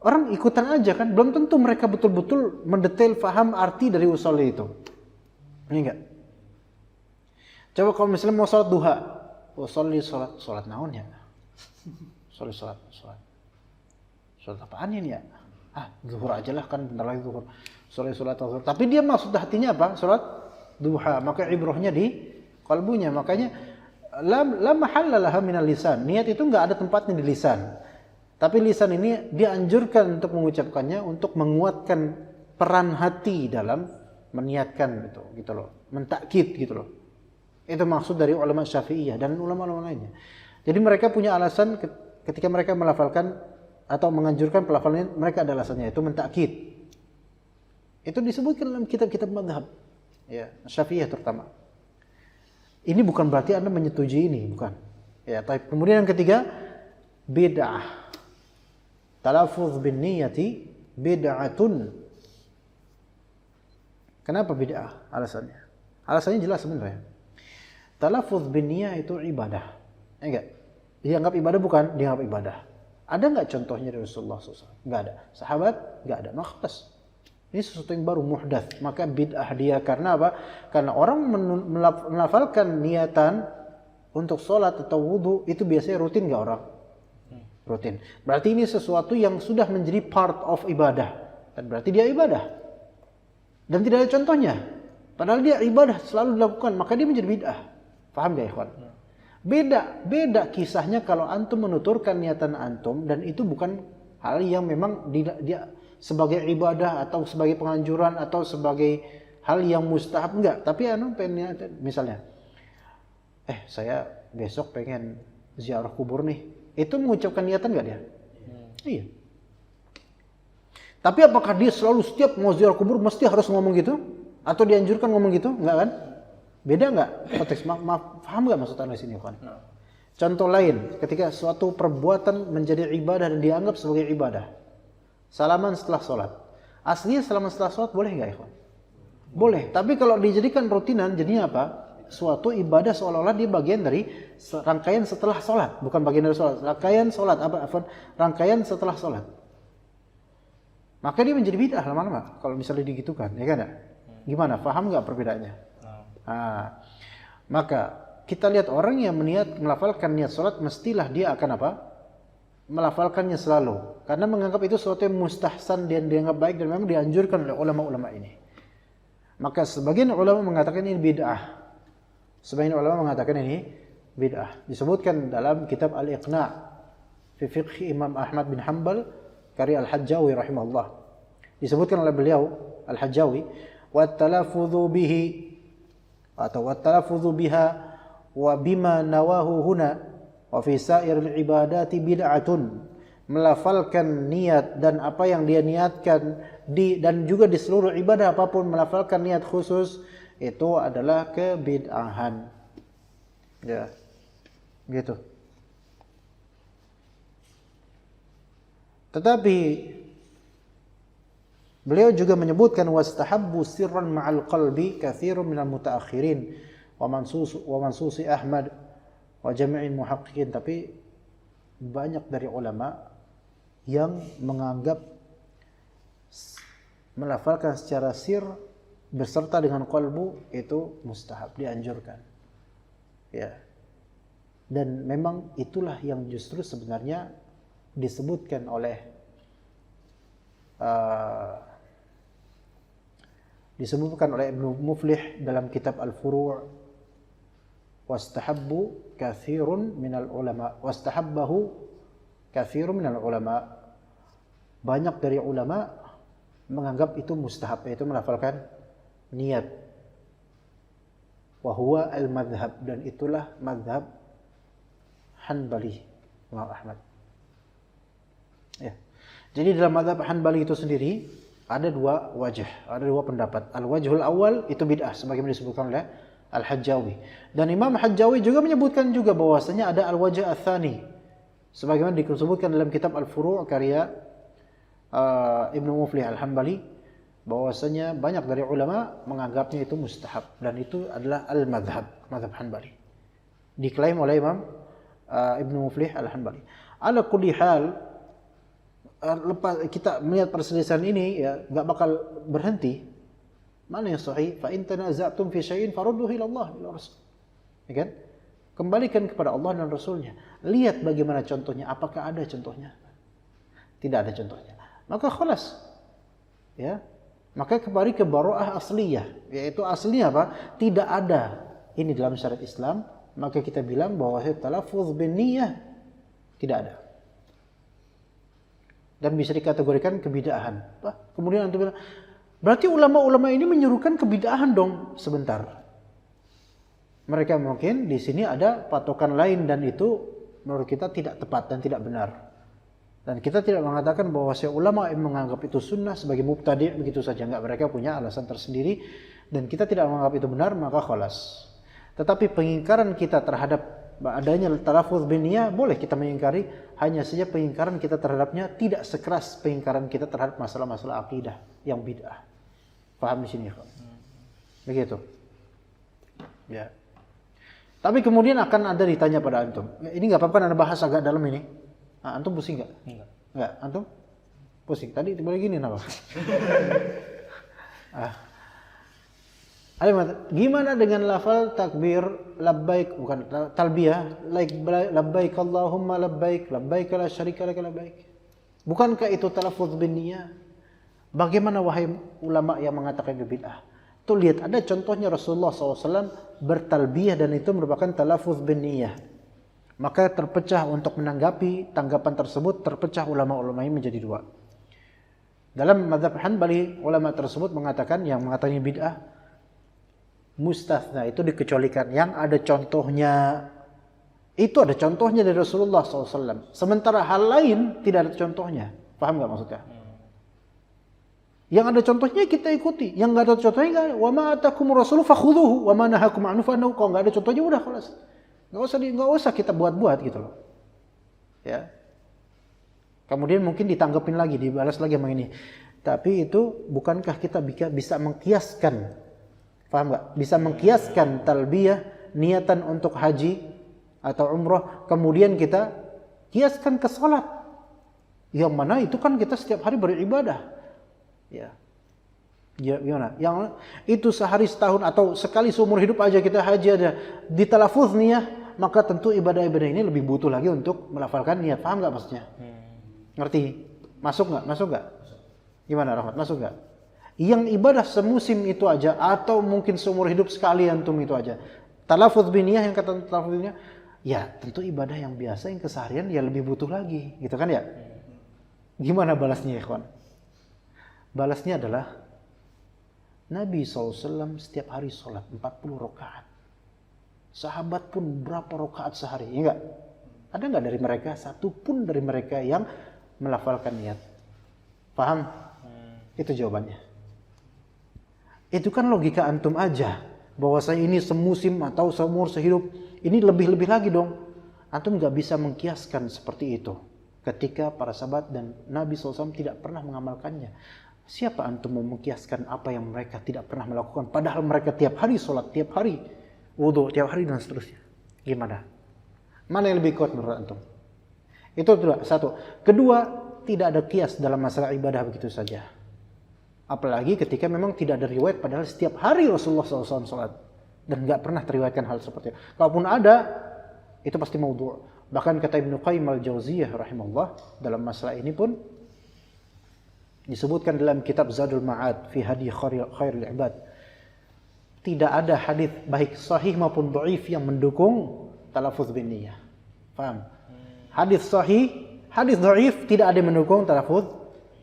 Speaker 3: orang ikutan aja kan. Belum tentu mereka betul-betul mendetail faham arti dari usolli itu. Ini enggak. Coba kalau misalnya mau sholat duha, usolli sholat naon ya? Sholat apaan ini ya? Zuhur aja lah kan, bentar lagi zuhur. Sholat zuhur. Tapi dia maksud hatinya apa? Sholat duha. Maka ibrahnya di kalbunya. Makanya la mahalla laha minal lisan. Niat itu enggak ada tempatnya di lisan. Tapi lisan ini dianjurkan untuk mengucapkannya untuk menguatkan peran hati dalam meniatkan gitu loh. Mentakkid gitu loh. Itu maksud dari ulama Syafi'iyah dan ulama-ulama lainnya. Jadi mereka punya alasan ketika mereka melafalkan atau menganjurkan pelafalan, mereka ada alasannya, itu mentakkid. Itu disebutkan dalam kitab-kitab mazhab, ya, Syafi'iyah terutama. Ini bukan berarti Anda menyetujui ini, bukan. Ya, tapi kemudian yang ketiga, bid'ah. Talaffuz bin niyati bid'atun. Kenapa bid'ah? Alasannya. Alasannya jelas sebenarnya. Talaffuz bin niyah itu ibadah. Enggak. Dianggap ibadah bukan? Dianggap ibadah. Ada enggak contohnya dari Rasulullah SAW? Enggak ada. Sahabat? Enggak ada. Maka ini sesuatu yang baru, muhdats. Maka bid'ah dia. Karena apa? Karena orang melafalkan niatan untuk sholat atau wudu itu biasanya rutin enggak orang? Rutin. Berarti ini sesuatu yang sudah menjadi part of ibadah. Dan berarti dia ibadah. Dan tidak ada contohnya. Padahal dia ibadah selalu dilakukan. Maka dia menjadi bid'ah. Paham gak ikhwan? Beda kisahnya kalau antum menuturkan niatan antum dan itu bukan hal yang memang dia sebagai ibadah atau sebagai penganjuran atau sebagai hal yang mustahab, enggak. Tapi pengen misalnya saya besok pengen ziarah kubur nih. Itu mengucapkan niatan enggak dia? Iya. Tapi apakah dia selalu setiap mau ziarah kubur mesti harus ngomong gitu? Atau dianjurkan ngomong gitu? Enggak kan? Beda enggak? Konteks maaf, paham enggak maksud Anda sini kan? Contoh lain, ketika suatu perbuatan menjadi ibadah dan dianggap sebagai ibadah. Salaman setelah sholat. Aslinya salaman setelah sholat boleh enggak, ikhwan? Boleh, tapi kalau dijadikan rutinan jadinya apa? Suatu ibadah seolah-olah dia bagian dari rangkaian setelah sholat, bukan bagian dari sholat. Rangkaian sholat, rangkaian setelah sholat. Maka dia menjadi bid'ah lama-lama kalau misalnya digitukan, ya kan? Gimana? Paham enggak perbedaannya? Maka kita lihat orang yang melafalkan niat sholat, mestilah dia akan apa? Melafalkannya selalu. Karena menganggap itu sesuatu yang mustahsan dan dianggap baik dan memang dianjurkan oleh ulama-ulama ini. Maka sebagian ulama mengatakan ini bid'ah. Sebagian ulama mengatakan ini bid'ah. Disebutkan dalam kitab Al-Iqna' fi fiqh Imam Ahmad bin Hanbal karya Al-Hajjawi rahimahullah. Disebutkan oleh beliau Al-Hajjawi, wa talaffudhu bihi atau wa talaffudhu biha wa bima nawahu huna wa fi sa'iril ibadati bid'atun. Melafalkan niat dan apa yang dia niatkan dan juga di seluruh ibadah apapun melafalkan niat khusus itu adalah kebid'ahan. Ya. Gitu. Tetapi Beliau juga menyebutkan wastahabbu sirran ma'al qalbi katsirun minal mutaakhirin wa mansusi Ahmad wa jami'il muhaqqiqin. Tapi banyak dari ulama yang menganggap melafalkan secara sir beserta dengan qalbu itu mustahab, dianjurkan. Ya. Dan memang itulah yang justru sebenarnya disebutkan oleh Ibnu Muflih dalam kitab Al-Furu' wastahabbu katsirun minal ulama wastahabbahu katsirun minal ulama. Banyak dari ulama menganggap itu mustahab, yaitu melafalkan niat. Wa huwa al-madhhab, dan itulah madhab Hanbali, Imam Ahmad. Ya. Jadi dalam madhab Hanbali itu sendiri ada dua wajah, ada dua pendapat. Al-wajhul awal itu bid'ah sebagaimana disebutkan oleh Al-Hajjawi. Dan Imam Hajjawi juga menyebutkan juga bahwasanya ada al-wajh ats-tsani. Sebagaimana disebutkan dalam kitab Al-Furu' karya Ibnu Muflih Al-Hambali, bahwasanya banyak dari ulama menganggapnya itu mustahab dan itu adalah al-madhhab, madhab Hanbali. Diklaim oleh Imam Ibnu Muflih Al-Hambali. Ala kulli hal, lepas kita melihat perselisihan ini ya enggak bakal berhenti. Mana yang sahih? Fa in tanaza'tum fi syai'in farudduhu ila Allah wa Rasul. Ya kan? Kembalikan kepada Allah dan Rasulnya. Lihat bagaimana contohnya, apakah ada contohnya? Tidak ada contohnya. Maka khalas. Ya. Maka kembali ke bara'ah asliyah, yaitu aslinya apa? Tidak ada ini dalam syariat Islam, maka kita bilang bahwa talaffuz bin niyyah tidak ada. Dan bisa dikategorikan kebid'ahan. Kemudian antum bilang, berarti ulama-ulama ini menyerukan kebid'ahan dong. Sebentar. Mereka mungkin di sini ada patokan lain dan itu menurut kita tidak tepat dan tidak benar. Dan kita tidak mengatakan bahwa ulama yang menganggap itu sunnah sebagai mubtadi' begitu saja. Enggak, mereka punya alasan tersendiri dan kita tidak menganggap itu benar, maka khalas. Tetapi pengingkaran kita terhadap adanya talaffuz bin niyyah boleh kita mengingkari, hanya saja pengingkaran kita terhadapnya tidak sekeras pengingkaran kita terhadap masalah-masalah akidah yang bid'ah. Paham di sini, Pak? Begitu. Ya. Tapi kemudian akan ada ditanya pada antum. Ini enggak apa-apa Anda bahas agak dalam ini. Nah, antum pusing enggak? Enggak. Antum pusing. Tadi tiba gini kenapa? Gimana dengan lafal takbir labbaik, bukan talbiyah, labbaik Allahumma labbaik, labbaik la syarika lak labbaik. Bukankah itu talaffuz bin niyyah? Bagaimana wahai ulama yang mengatakan itu bid'ah? Tuh lihat, ada contohnya Rasulullah SAW bertalbiyah dan itu merupakan talaffuz bin niyyah. Maka terpecah untuk menanggapi tanggapan tersebut, terpecah ulama-ulama ini menjadi dua. Dalam mazhab Hanbali, ulama tersebut mengatakan yang mengatakan bid'ah mustathna, itu dikecualikan. Yang ada contohnya, itu ada contohnya dari Rasulullah SAW. Sementara hal lain tidak ada contohnya. Paham nggak maksudnya? Yang ada contohnya kita ikuti. Yang nggak ada contohnya nggak ada. Wa ma atakumur rasulu fakhudhuhu wa ma nahakum anhu fantahu. Kalau nggak ada contohnya udah kelas. Nggak usah kita buat-buat gitu loh. Ya. Kemudian mungkin ditanggepin lagi, dibalas lagi sama ini. Tapi itu bukankah kita bisa mengkiaskan? Paham nggak? Bisa mengkiaskan talbiyah niatan untuk haji atau umrah, kemudian kita kiaskan ke salat. Yang mana itu kan kita setiap hari beribadah. Ya. Ya, gimana? Yang itu sehari setahun atau sekali seumur hidup aja kita haji ada di talaffuz niyah, maka tentu ibadah-ibadah ini lebih butuh lagi untuk melafalkan niat. Paham nggak maksudnya? Ngerti? Masuk nggak? Masuk nggak? Gimana Rahmat? Masuk nggak? Yang ibadah semusim itu aja atau mungkin seumur hidup sekali antum itu aja. Talaffuz bin niyah, yang kata talaffuz bin niyah, ya tentu ibadah yang biasa yang keseharian ya lebih butuh lagi, gitu kan ya? Gimana balasnya, ikhwan? Balasnya adalah Nabi SAW setiap hari sholat 40 rakaat. Sahabat pun berapa rakaat sehari, ya enggak? Ada enggak dari mereka, satu pun dari mereka yang melafalkan niat? Paham? Itu jawabannya. Itu kan logika antum aja, bahwa saya ini semusim atau seumur sehidup, ini lebih-lebih lagi dong. Antum enggak bisa mengkiaskan seperti itu ketika para sahabat dan Nabi SAW tidak pernah mengamalkannya. Siapa antum mau mengkiaskan apa yang mereka tidak pernah melakukan? Padahal mereka tiap hari sholat, tiap hari wudu, tiap hari dan seterusnya. Gimana? Mana yang lebih kuat menurut antum? Itu satu. Kedua, tidak ada kias dalam masalah ibadah begitu saja. Apalagi ketika memang tidak ada riwayat, padahal setiap hari Rasulullah SAW sholat. Dan nggak pernah teriwayatkan hal seperti itu. Kalaupun ada, itu pasti maudhu'. Bahkan kata Ibnu Qayyim al-Jauziyah rahimahullah, dalam masalah ini pun disebutkan dalam kitab Zadul Ma'ad fi hadi khairul ibad. Tidak ada hadis baik sahih maupun dhaif yang mendukung talaffuz bin niyah. Paham? Hadis sahih, hadis dhaif tidak ada yang mendukung talaffuz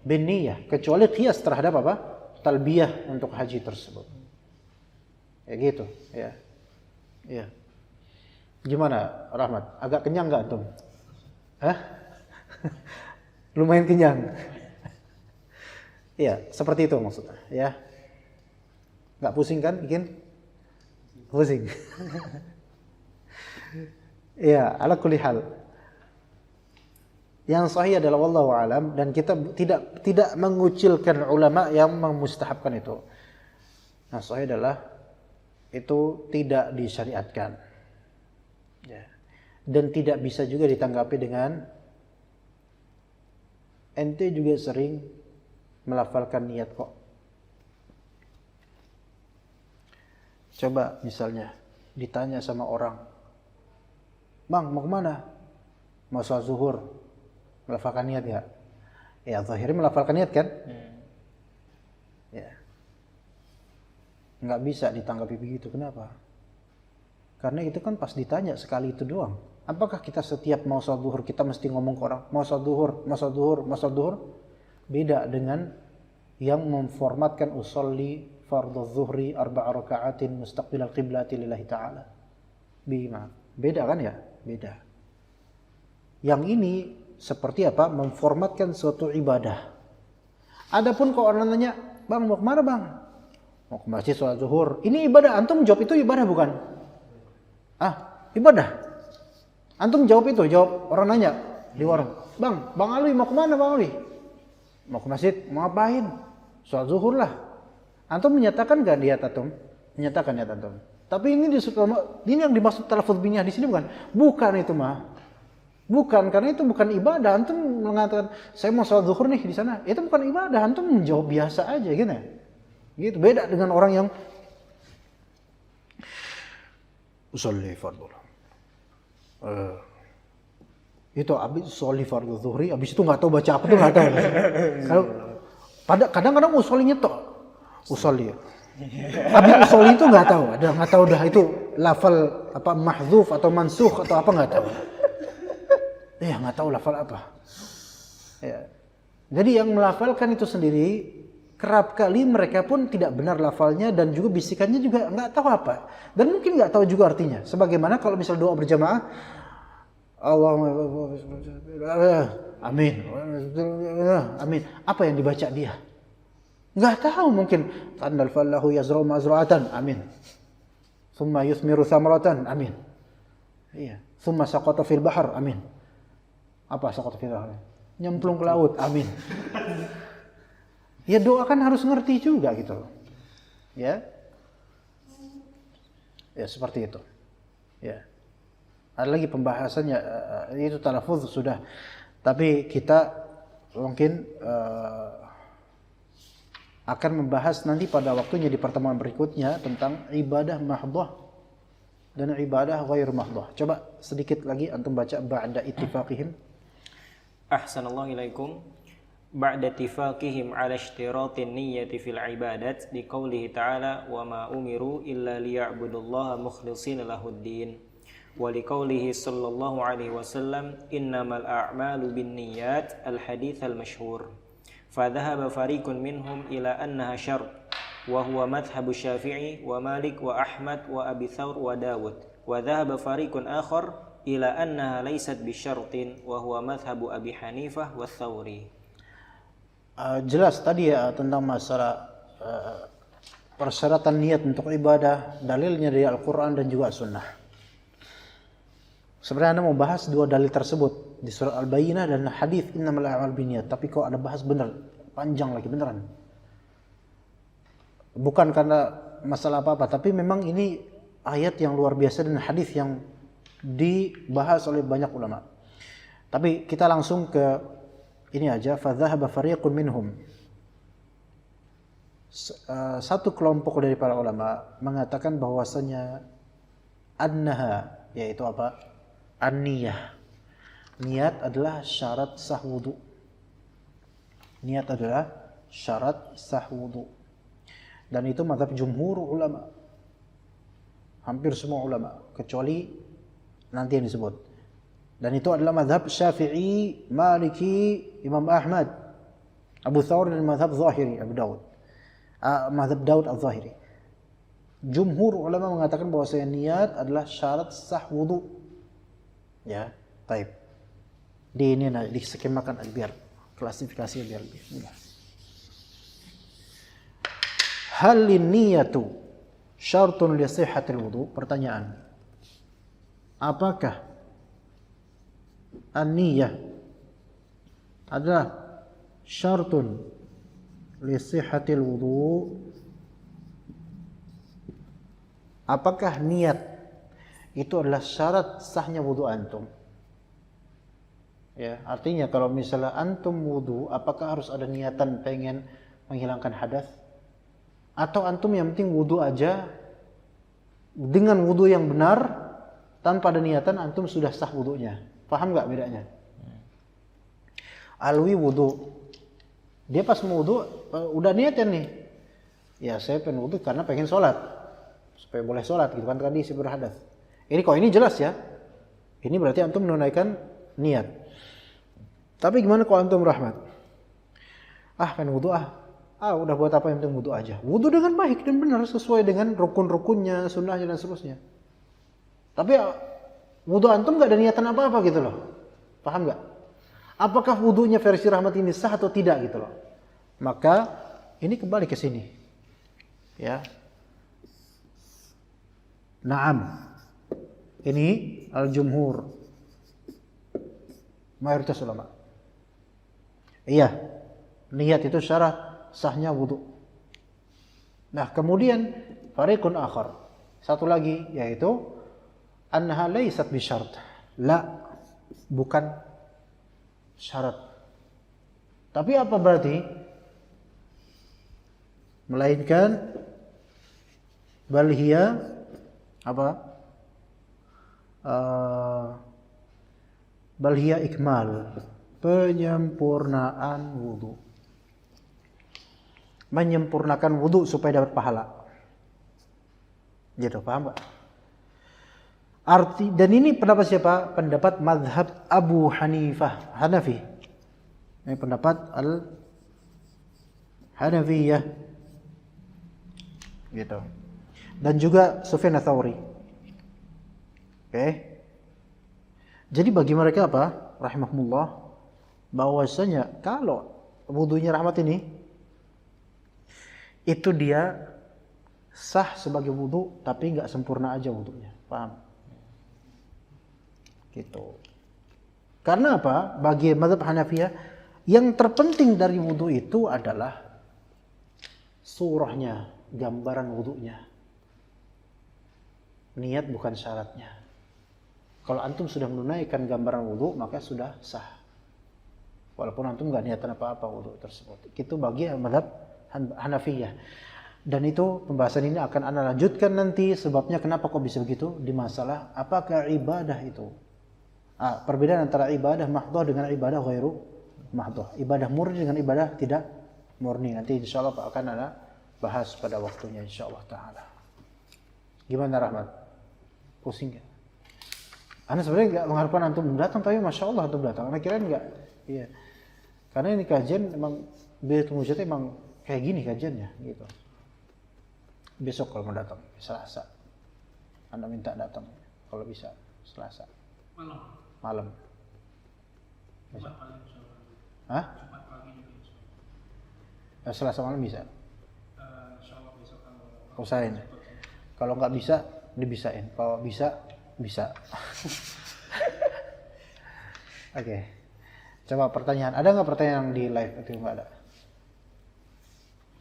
Speaker 3: bin niyah kecuali qiyas terhadap apa? Talbiyah untuk haji tersebut. Ya gitu, ya. Ya. Gimana, Rahmat? Agak kenyang enggak antum? Hah? Lumayan kenyang. Ya, seperti itu maksudnya, ya. Enggak pusing kan bikin? Pusing. Ya, ala kulli hal. Yang sahih adalah wallahu alam, dan kita tidak mengucilkan ulama yang memustahabkan itu. Yang sahih adalah itu tidak disyariatkan. Ya. Dan tidak bisa juga ditanggapi dengan ente juga sering melafalkan niat kok. Coba misalnya ditanya sama orang, "Bang, mau kemana?" "Mau sholat zuhur." Melafalkan niat ya? Ya, zahirnya melafalkan niat kan? Ya. Nggak bisa ditanggapi begitu. Kenapa? Karena itu kan pas ditanya sekali itu doang. Apakah kita setiap mau sholat zuhur kita mesti ngomong ke orang, "Mau sholat zuhur, mau sholat zuhur, mau sholat zuhur"? Beda dengan yang memformatkan usolli fardhu zuhri 4 raka'atin mustaqbilal qiblati lillahi ta'ala. Beda kan ya? Beda. Yang ini seperti apa? Memformatkan suatu ibadah. Adapun kalau orang nanya, "Bang, mau kemana bang?" "Mau ke masjid sholat zuhur." Ini ibadah. Antum jawab itu ibadah bukan? Ibadah. Antum jawab itu, jawab orang nanya di warung, "Bang Alwi mau kemana Bang Alwi?" "Mau ke masjid." "Mau ngapain?" "Sholat zuhur lah." Antum menyatakan gak niat antum? Menyatakan niat antum. Tapi ini yang dimaksud talaffuz bin niyah di sini bukan? Bukan itu mah. Bukan, karena itu bukan ibadah. Antum mengatakan, "Saya mau sholat zuhur nih di sana." Itu bukan ibadah. Antum menjawab biasa aja gitu. Gitu. Beda dengan orang yang usolli fardhu. Itu abis usolli fardhu zuhri, abis itu nggak tahu baca apa tuh nggak tahu. Kadang-kadang usollinya tok usolli. Abis usolli itu nggak tahu dah itu lafal apa mahdzuf atau mansukh atau apa nggak tahu. Ya nggak tahu lafal apa. Ya. Jadi yang melafalkan itu sendiri kerap kali mereka pun tidak benar lafalnya dan juga bisikannya juga nggak tahu apa dan mungkin nggak tahu juga artinya. Sebagaimana kalau misal doa berjamaah, Allahumma amin, amin. Apa yang dibaca dia? Nggak tahu mungkin. Tandal fallahu yazra'u mazra'atan, amin. Thumma yuthmiru thamaratan, amin. Iya. Thumma saqata fil bahr, amin. Apa saqata fil bahr? Nyemplung ke laut, amin. Ya doa kan harus ngerti juga gitu loh. Ya. Ya seperti itu. Ya. Ada lagi pembahasannya itu talaffuz sudah. Tapi kita mungkin akan membahas nanti pada waktunya di pertemuan berikutnya tentang ibadah mahdhah dan ibadah ghair mahdhah. Coba sedikit lagi antum baca ba'da ittifaqihim.
Speaker 2: Ahsanallahu ilaikum. Ba'da ittifaqihim 'ala ishtiratin niyyati fil ibadat liqaulihi ta'ala wa ma umiru illa liya'budullaha mukhlishina lahud-din wa liqaulihi sallallahu alaihi wasallam innamal a'malu binniyat al-hadits al-masyhur. فذهب فريق منهم إلى أنها شرط وهو مذهب الشافعي ومالك وأحمد وأبي ثور وداود وذهب فريق آخر إلى أنها ليست بشرط وهو مذهب أبي حنيفة والثوري.
Speaker 3: Jelas tadi ya tentang masalah persyaratan niat untuk ibadah, dalilnya dari Al-Quran dan juga Sunnah. Sebenarnya Anda mau bahas dua dalil tersebut di surat Al-Bayyinah dan hadis innamal a'malu binniyat, tapi kok ada bahas bener panjang lagi beneran. Bukan karena masalah apa-apa, tapi memang ini ayat yang luar biasa dan hadis yang dibahas oleh banyak ulama. Tapi kita langsung ke ini aja, fadzahaba fariqun minhum. Satu kelompok dari para ulama mengatakan bahwasanya annaha, yaitu apa? An-niyah. Niat adalah syarat sah wudu. Niat adalah syarat sah wudu. Dan itu mazhab jumhur ulama. Hampir semua ulama, kecuali nanti yang disebut. Dan itu adalah mazhab Syafi'i, Maliki, Imam Ahmad, Abu Thawr dan mazhab Zahiri, Abu Daud. Mazhab Daud al-Zahiri. Jumhur ulama mengatakan bahwasanya niat adalah syarat sah wudu. Ya, baik. Di ini diskemakan biar klasifikasi biar lebih mudah. Hal niyatu syartun li sihhatil wudu? Pertanyaan. Apakah an-niyah adalah syartun li sihhatil wudu? Apakah niat itu adalah syarat sahnya wudu antum? Ya, artinya kalau misalnya antum wudu, apakah harus ada niatan pengen menghilangkan hadas? Atau antum yang penting wudu aja, dengan wudu yang benar tanpa ada niatan antum sudah sah wudunya? Paham nggak bedanya? Alwi wudu, dia pas mau wudu udah niatan nih, ya saya pengen wudu karena pengen sholat, supaya boleh sholat gitu kan, tadi saya berhadas. Ini kok ini jelas ya, ini berarti antum menunaikan niat. Tapi gimana kalau antum rahmat? Pengen wudu udah buat apa, yang penting wudu aja. Wudu dengan baik dan benar sesuai dengan rukun-rukunnya, sunnahnya dan seterusnya. Tapi wudu antum nggak ada niatan apa-apa gitu loh. Paham nggak? Apakah wudunya versi rahmat ini sah atau tidak gitu loh? Maka ini kembali ke sini. Ya. Naam. Ini al-jumhur. Mayoritas ulama. Iya. Niat itu syarat sahnya wudu. Nah, kemudian fariqun akhar. Satu lagi yaitu annaha laysat bisyart. La, bukan syarat. Tapi apa berarti? Melainkan bal hiya apa? Bal hiya ikmal, penyempurnaan wudu. Menyempurnakan wudu supaya dapat pahala. Gitu, paham Pak? Dan ini pendapat siapa? Pendapat mazhab Abu Hanifah, Hanafi. Ini pendapat Al-Hanafiyah. Gitu. Dan juga Sufyan Ats-Tsauri. Oke. Jadi bagi mereka apa? Rahimahumullah, bahwasanya kalau wudunya rahmat ini itu dia sah sebagai wudu, tapi nggak sempurna aja wudunya, paham? Gitu. Karena apa? Bagi mazhab Hanafiyah, yang terpenting dari wudu itu adalah surahnya, gambaran wudunya. Niat bukan syaratnya. Kalau antum sudah menunaikan gambaran wudu, maka sudah sah. Walaupun antum nggak niatan apa-apa wudu tersebut. Itu bagi mazhab Hanafiyah. Dan itu pembahasan ini akan Anda lanjutkan nanti, sebabnya kenapa kok bisa begitu di masalah apakah ibadah itu. Perbedaan antara ibadah mahdhah dengan ibadah ghairu mahdhah. Ibadah murni dengan ibadah tidak murni. Nanti insyaallah akan Anda bahas pada waktunya insyaallah taala. Gimana Rahmat? Pusing enggak? Anda sebenarnya enggak mengharapkan antum datang, tapi masya Allah antum datang. Anda kirain enggak? Iya. Karena ini kajian emang Bidayatul Mujtahid emang kayak gini kajiannya gitu. Besok kalau mau datang, Selasa. Anda minta datang kalau bisa Selasa. Malam. Besok. Hah? Selasa malam bisa? Usahain. Kalau nggak bisa, dibisain. Kalau bisa, bisa. Oke. Coba pertanyaan. Ada nggak pertanyaan di live? Itu nggak ada.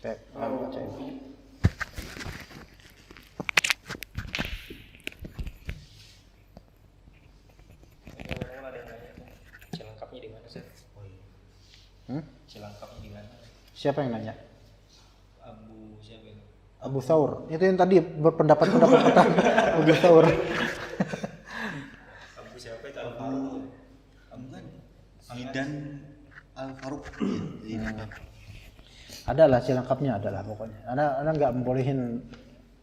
Speaker 3: Saya bacain. Siapa yang nanya?
Speaker 2: Abu siapa itu?
Speaker 3: Abu Thawr. Itu yang tadi berpendapat-pendapat pertama. Abu Thawr.
Speaker 2: Abu siapa itu?
Speaker 4: Abu kan Zidan Al-Faruq.
Speaker 3: Adalah selengkapnya adalah pokoknya. Ana nggak membolehin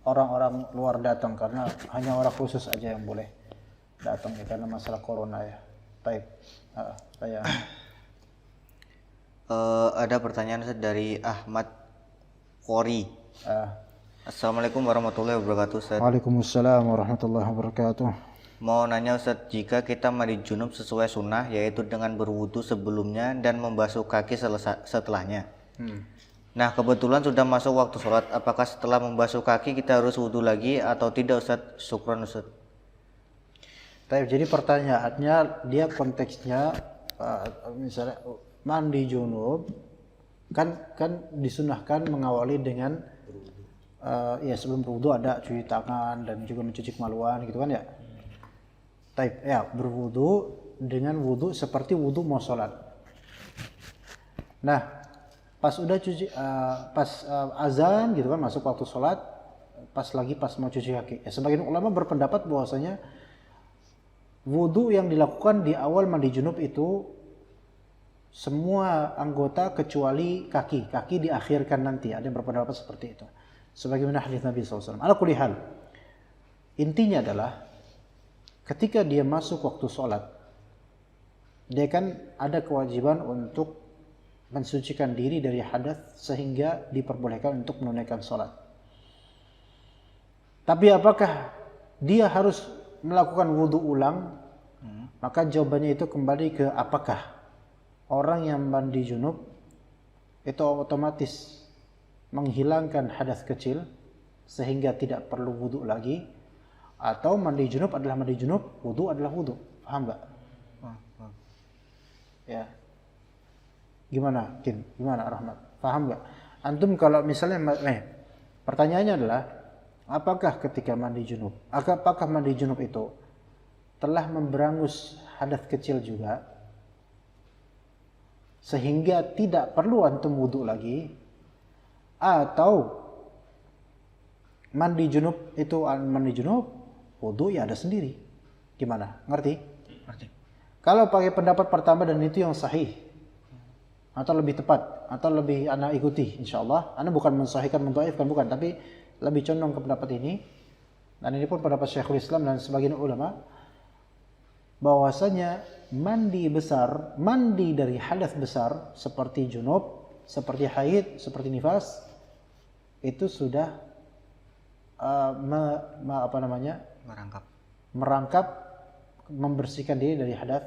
Speaker 3: orang-orang luar datang karena hanya orang khusus aja yang boleh datang ya karena masalah corona ya. Baik. Saya
Speaker 4: Ada pertanyaan Ustaz dari Ahmad Qori. Assalamualaikum warahmatullahi wabarakatuh Ustaz.
Speaker 3: Waalaikumsalam warahmatullahi wabarakatuh.
Speaker 4: Mau nanya Ustaz, jika kita mandi junub sesuai sunnah yaitu dengan berwudu sebelumnya dan membasuh kaki setelahnya. Nah kebetulan sudah masuk waktu sholat, apakah setelah membasuh kaki kita harus wudu lagi atau tidak Ustaz? Syukran Ustaz.
Speaker 3: Jadi pertanyaannya dia konteksnya misalnya mandi junub kan disunahkan mengawali dengan ya sebelum berwudu ada cuci tangan dan juga mencuci kemaluan gitu kan ya. Ya berwudu dengan wudu seperti wudu mau sholat. Nah pas udah cuci azan gitu kan masuk waktu sholat, pas mau cuci kaki. Ya, sebagian ulama berpendapat bahwasanya wudu yang dilakukan di awal mandi junub itu semua anggota kecuali kaki diakhirkan nanti. Ada yang berpendapat seperti itu. Sebagaimana hadis Nabi SAW. Ala kulli hal, intinya adalah ketika dia masuk waktu sholat, dia kan ada kewajiban untuk mensucikan diri dari hadas sehingga diperbolehkan untuk menunaikan sholat. Tapi apakah dia harus melakukan wudu ulang? Maka jawabannya itu kembali ke apakah orang yang mandi junub itu otomatis menghilangkan hadas kecil sehingga tidak perlu wudu lagi, atau mandi junub adalah mandi junub, wudu adalah wudu. Paham nggak? Ya. Gimana, Kin? Gimana, Rahmat? Paham nggak? Antum kalau misalnya, pertanyaannya adalah, apakah ketika mandi junub, apakah mandi junub itu telah memberangus hadas kecil juga, sehingga tidak perlu antum wudu lagi, atau mandi junub itu wudu ya ada sendiri. Gimana? Ngerti? Kalau pakai pendapat pertama dan itu yang sahih, atau lebih tepat, atau lebih ana ikuti, insyaallah. Ana bukan mensahihkan, mendhaifkan, bukan, tapi lebih condong ke pendapat ini. Dan ini pun pendapat Syekhul Islam dan sebagian ulama, bahwasanya mandi besar, mandi dari hadas besar seperti junub, seperti haid, seperti nifas, itu sudah merangkap membersihkan diri dari hadas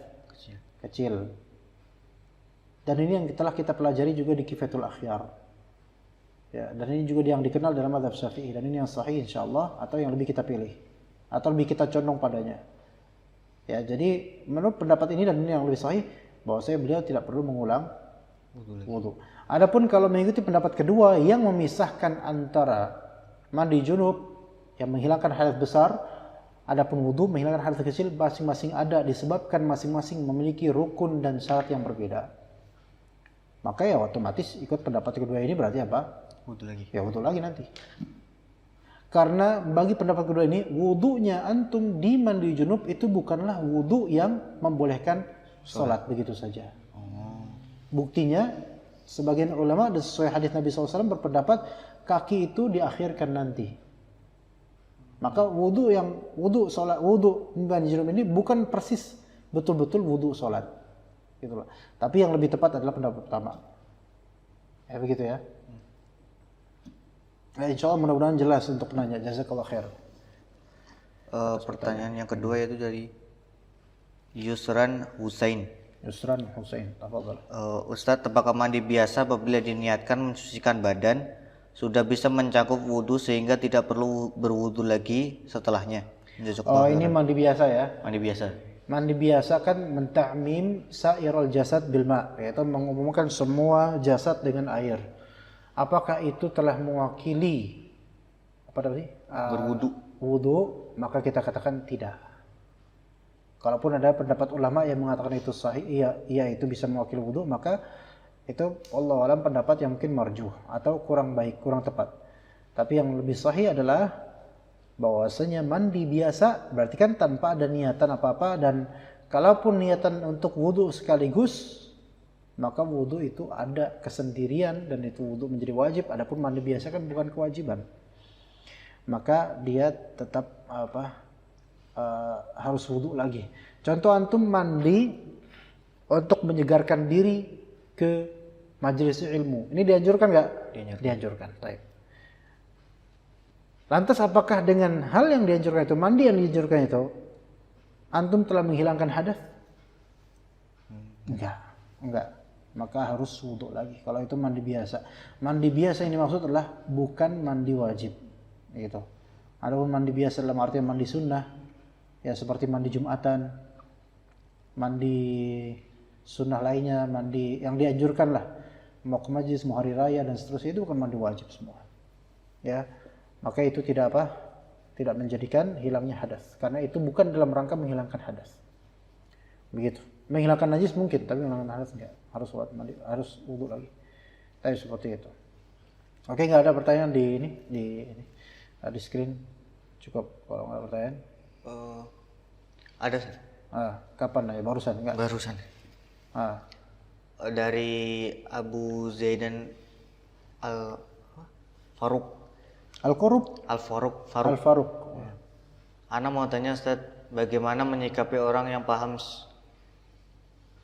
Speaker 3: kecil. Dan ini yang telah kita pelajari juga di Kifayatul Akhyar. Ya, dan ini juga yang dikenal dalam mazhab Syafi'i, dan ini yang sahih insyaallah, atau yang lebih kita pilih atau lebih kita condong padanya. Ya, jadi menurut pendapat ini dan ini yang lebih sahih, bahwasanya beliau tidak perlu mengulang wudu. Adapun kalau mengikuti pendapat kedua yang memisahkan antara mandi junub yang menghilangkan hadas besar, adapun wudu menghilangkan hadas kecil, masing-masing ada disebabkan masing-masing memiliki rukun dan syarat yang berbeda. Maka ya otomatis ikut pendapat kedua ini berarti apa?
Speaker 4: Wudu lagi. Ya
Speaker 3: wudu lagi nanti. Karena bagi pendapat kedua ini, wudunya antum di mandi junub itu bukanlah wudu yang membolehkan sholat begitu saja. Buktinya, sebagian ulama dan sesuai hadis Nabi SAW berpendapat kaki itu diakhirkan nanti. Maka wudu mandi junub ini bukan persis betul-betul wudu sholat. Gitu loh. Tapi yang lebih tepat adalah pendapat pertama. Ya begitu ya. Insyaallah mudah-mudahan jelas untuk penanya. Jazakallah khair.
Speaker 4: Pertanyaan yang kedua yaitu dari Yusran Husain.
Speaker 3: Tafadhal.
Speaker 4: Ustadz, apakah mandi biasa apabila diniatkan mensucikan badan sudah bisa mencakup wudu sehingga tidak perlu berwudu lagi setelahnya?
Speaker 3: Ini mandi biasa ya. Mandi biasa kan mentakmim sairul jasad bil ma', yaitu mengumumkan semua jasad dengan air. Apakah itu telah mewakili
Speaker 4: berwudu?
Speaker 3: Wudu, maka kita katakan tidak. Kalaupun ada pendapat ulama yang mengatakan itu sahih, iya itu bisa mewakili wudu, maka Itu Allah alam pendapat yang mungkin marjuh atau kurang baik, kurang tepat. Tapi yang lebih sahih adalah bahwasanya mandi biasa berarti kan tanpa ada niatan apa-apa, dan kalaupun niatan untuk wudu sekaligus, maka wudu itu ada kesendirian dan itu wudu menjadi wajib. Adapun mandi biasa kan bukan kewajiban, maka dia tetap harus wudu lagi. Contoh, antum mandi untuk menyegarkan diri ke majelis ilmu, ini dianjurkan nggak? Dianjurkan. Baik. Lantas apakah dengan hal yang dianjurkan itu, mandi yang dianjurkan itu, antum telah menghilangkan hadas? Enggak. Maka harus wudu lagi. Kalau itu mandi biasa. Mandi biasa ini maksud adalah bukan mandi wajib. Gitu. Adapun mandi biasa dalam artian mandi sunnah, ya seperti mandi Jumatan, mandi sunnah lainnya, mandi yang dianjurkan lah, mau ke majlis, mau hari raya dan seterusnya, itu bukan mandi wajib semua. Ya, maka itu tidak menjadikan hilangnya hadas, karena itu bukan dalam rangka menghilangkan hadas. Begitu. Menghilangkan najis mungkin, tapi menghilangkan hadas enggak. Harus sholat mandi, harus wudu lagi. Tapi seperti itu. Oke, enggak ada pertanyaan di screen. Cukup kalau enggak ada pertanyaan.
Speaker 4: Ada.
Speaker 3: Kapan ya? Barusan enggak?
Speaker 4: Barusan. Dari Abu Zaidan Al-Faruq. Al-Faruq. Ana mau tanya Ustaz, bagaimana menyikapi orang yang paham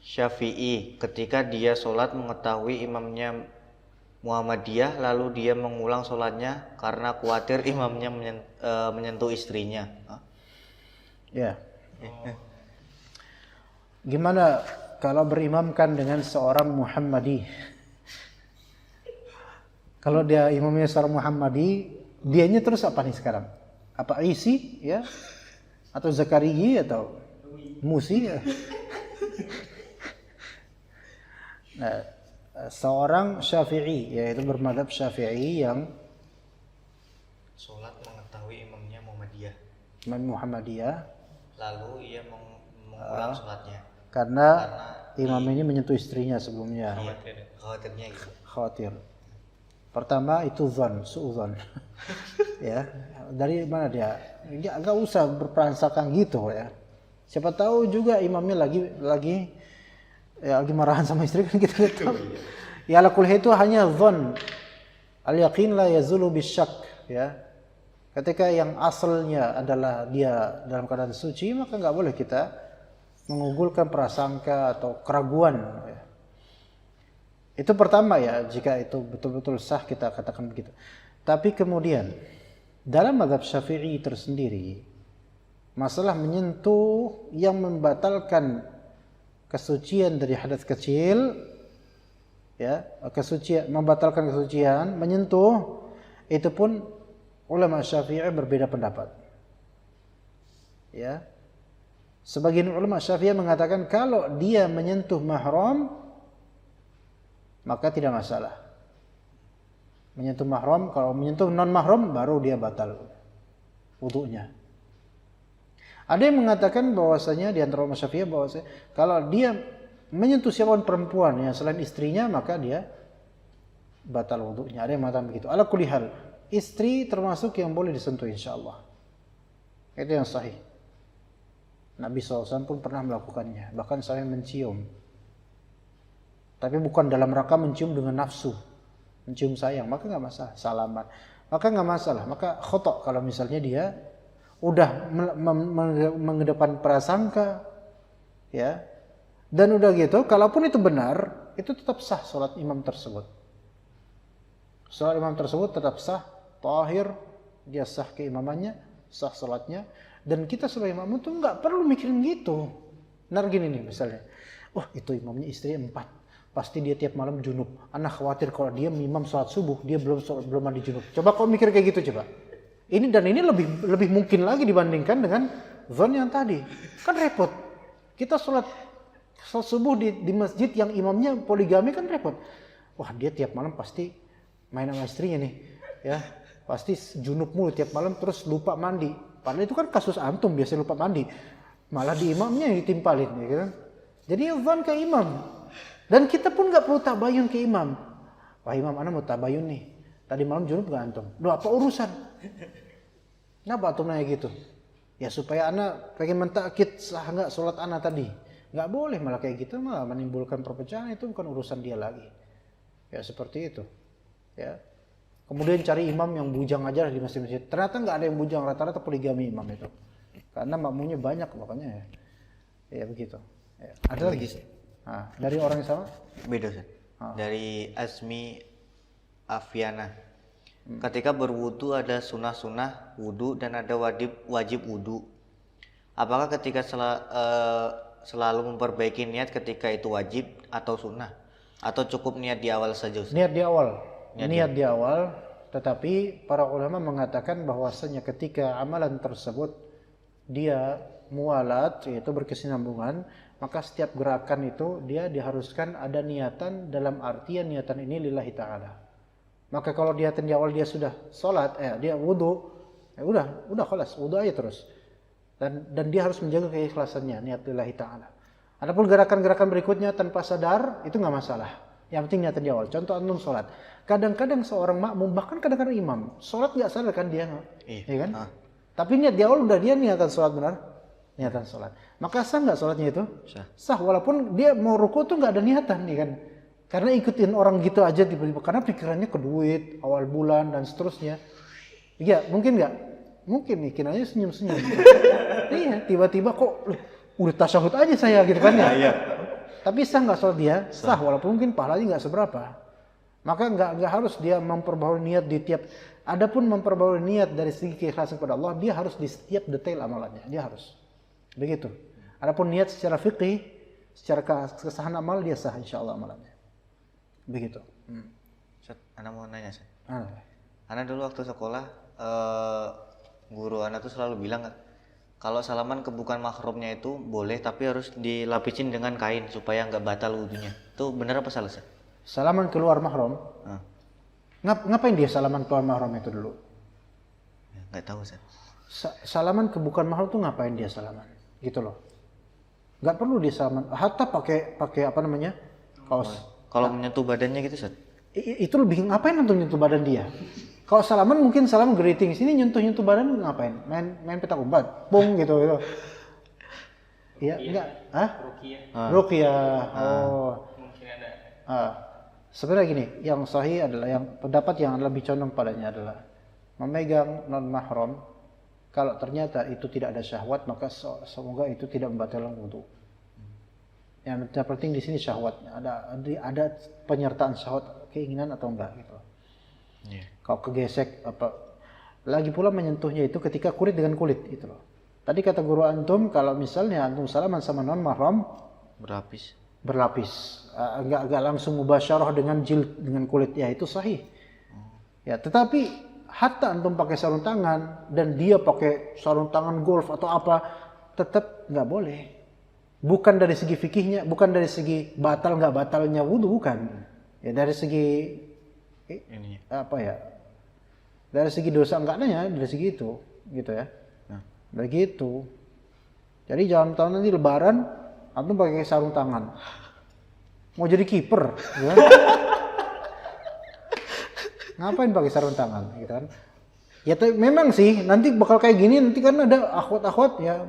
Speaker 4: Syafi'i ketika dia sholat mengetahui imamnya Muhammadiyah, lalu dia mengulang sholatnya karena khawatir imamnya menyentuh istrinya?
Speaker 3: Ya. Gimana kalau berimamkan dengan seorang Muhammadi? Kalau dia imamnya seorang Muhammadi, dianya terus apa nih sekarang? Apa Isi ya? Atau Zakariyi atau Musi ya? Nah, seorang Syafi'i, yaitu bermadzhab Syafi'i yang
Speaker 4: sholat mengetahui imamnya
Speaker 3: Muhammadiyah,
Speaker 4: lalu ia mengulang sholatnya
Speaker 3: karena imam ini menyentuh istrinya sebelumnya.
Speaker 4: Khawatirnya gitu.
Speaker 3: Khawatir. Pertama itu suudzon. Ya, dari mana dia? Enggak usah berprasangka gitu ya. Siapa tahu juga imamnya lagi marahan sama istri, kan kita lihat tahu. Ya ala kulli itu hanya dzan. Al yaqin la yazulu bisyak, ya. Ketika yang asalnya adalah dia dalam keadaan suci, maka enggak boleh kita mengunggulkan prasangka atau keraguan, ya. Itu pertama ya, jika itu betul-betul sah kita katakan begitu. Tapi kemudian dalam mazhab Syafi'i tersendiri, masalah menyentuh yang membatalkan kesucian dari hadas kecil, ya, membatalkan kesucian, menyentuh, itu pun ulama Syafi'i berbeda pendapat. Ya. Sebagian ulama Syafi'i mengatakan kalau dia menyentuh mahram maka tidak masalah. Menyentuh mahram, kalau menyentuh non mahram baru dia batal wudunya. Ada yang mengatakan bahwasanya di antara ulama Syafi'i bahwasanya kalau dia menyentuh siapapun perempuan yang selain istrinya maka dia batal wudunya. Ada yang mengatakan begitu. Ala kulli hal, istri termasuk yang boleh disentuh insyaallah. Itu yang sahih. Nabi SAW pun pernah melakukannya, bahkan sampai mencium. Tapi bukan dalam rangka mencium dengan nafsu, mencium sayang, maka nggak masalah. Salaman, maka nggak masalah. Maka khotok kalau misalnya dia udah mengedepan prasangka, ya, dan udah gitu, kalaupun itu benar, itu tetap sah sholat imam tersebut. Sholat imam tersebut tetap sah, tahir, dia sah keimamannya, sah sholatnya, dan kita sebagai imam itu nggak perlu mikirin gitu. Benar gini nih misalnya, itu imamnya istri 4. Pasti dia tiap malam junub. Anak khawatir kalau dia imam sholat subuh, dia belum mandi junub. Coba kau mikir kayak gitu coba. Ini lebih mungkin lagi dibandingkan dengan zon yang tadi. Kan repot. Kita sholat subuh di masjid yang imamnya poligami kan repot. Wah, dia tiap malam pasti main sama istrinya nih, ya. Pasti junub mulu tiap malam, terus lupa mandi. Padahal itu kan kasus antum biasa lupa mandi. Malah di imamnya yang ditimpalin, ya kan? Jadi zon ke imam. Dan kita pun nggak perlu tabayun ke imam. Wah imam, ana mau tabayun nih. Tadi malam junub nggak antum? Duh apa urusan? Kenapa antum nanya gitu? Ya supaya ana pengen mentakid sah nggak sholat ana tadi. Nggak boleh malah kayak gitu, malah menimbulkan perpecahan, itu bukan urusan dia lagi. Ya seperti itu. Ya. Kemudian cari imam yang bujang aja di masjid-masjid. Ternyata nggak ada yang bujang, rata-rata poligami imam itu. Karena makmumnya banyak makanya ya. Ya begitu. Ya. Ada lagi? Nah, dari orang yang sama?
Speaker 4: Beda Ustaz. Dari Asmi Afiana. Ketika berwudu ada sunnah-sunnah wudu dan ada wajib wudu. Apakah ketika selalu memperbaiki niat ketika itu wajib atau sunnah? Atau cukup niat di awal saja Ustaz?
Speaker 3: Niat di awal. Niat di awal, tetapi para ulama mengatakan bahwasanya ketika amalan tersebut dia mualat, yaitu berkesinambungan, maka setiap gerakan itu dia diharuskan ada niatan, dalam artian niatan ini lillahi ta'ala. Maka kalau niatan di awal dia sudah sholat, dia wudu, udah khalas, wudu aja terus. Dan dia harus menjaga keikhlasannya, niat lillahi ta'ala. Adapun gerakan-gerakan berikutnya tanpa sadar, itu nggak masalah. Yang penting niatan di awal. Contoh antum sholat. Kadang-kadang seorang makmum, bahkan kadang-kadang imam, sholat nggak sadar kan dia, iya kan? Tapi niat di awal udah dia niatan sholat benar, niatan sholat. Maka sah nggak sholatnya itu? Sah, walaupun dia mau ruku tuh nggak ada niatan, nih kan? Karena ikutin orang gitu aja tiba-tiba, karena pikirannya ke duit, awal bulan dan seterusnya. Iya, mungkin nggak? Mungkin mikirannya senyum-senyum. Iya, tiba-tiba kok udah tasyahud aja saya gitu kan ya? Iya. Tapi sah nggak sholat dia? Sah, walaupun mungkin pahalanya nggak seberapa. Maka nggak harus dia memperbaharui niat di tiap. Adapun memperbaharui niat dari segi keikhlasan kepada Allah, dia harus di setiap detail amalannya. Dia harus. Begitu. Adapun niat secara fikih, secara kesahan amal dia sah insyaallah amalannya. Begitu.
Speaker 4: Ustaz, ana mau nanya Ustaz. Ana dulu waktu sekolah guru ana tuh selalu bilang kalau salaman ke bukan mahramnya itu boleh, tapi harus dilapisin dengan kain supaya nggak batal wudunya. Itu benar apa salah Ustaz?
Speaker 3: Salaman keluar mahram? Ngapain dia salaman keluar mahram itu dulu?
Speaker 4: Nggak tahu Ustaz.
Speaker 3: Salaman ke bukan mahram tuh ngapain dia salaman? Gitu loh. Nggak perlu dia salaman. Hatta pakai apa namanya? Kaos.
Speaker 4: Kalau menyentuh badannya gitu Ustaz?
Speaker 3: Itu lebih ngapain untuk nyentuh badan dia? Kalau salaman mungkin salam greeting, sini nyentuh badan ngapain? Main petak umpet, pung gitu. Iya, enggak? Ruqyah. Oh.
Speaker 2: Mungkin ada.
Speaker 3: Sebenarnya gini, yang sahih adalah yang pendapat yang lebih condong padanya adalah memegang non mahram. Kalau ternyata itu tidak ada syahwat, maka semoga itu tidak membatalkan wudu. Yang penting di sini syahwatnya, ada penyertaan syahwat, keinginan atau enggak gitu. Yeah. Kalau kegesek apa, lagi pula menyentuhnya itu ketika kulit dengan kulit gitu loh. Tadi kata guru antum, kalau misalnya antum salaman sama non mahram berlapis, enggak langsung mubasyarah dengan jild, dengan kulit, ya itu sahih. Ya, tetapi hatta antum pakai sarung tangan dan dia pakai sarung tangan golf atau apa, tetap nggak boleh. Bukan dari segi fikihnya, bukan dari segi batal nggak batalnya wudu, bukan. Ya dari segi apa ya? Dari segi dosa enggaknya, dari segi itu, gitu ya. Begitu. Jadi jangan tahun nanti Lebaran antum pakai sarung tangan. Mau jadi kiper, ya? Ngapain pakai sarung tangan, gitu kan? Ya memang sih, nanti bakal kayak gini, nanti kan ada akhwat-akhwat ya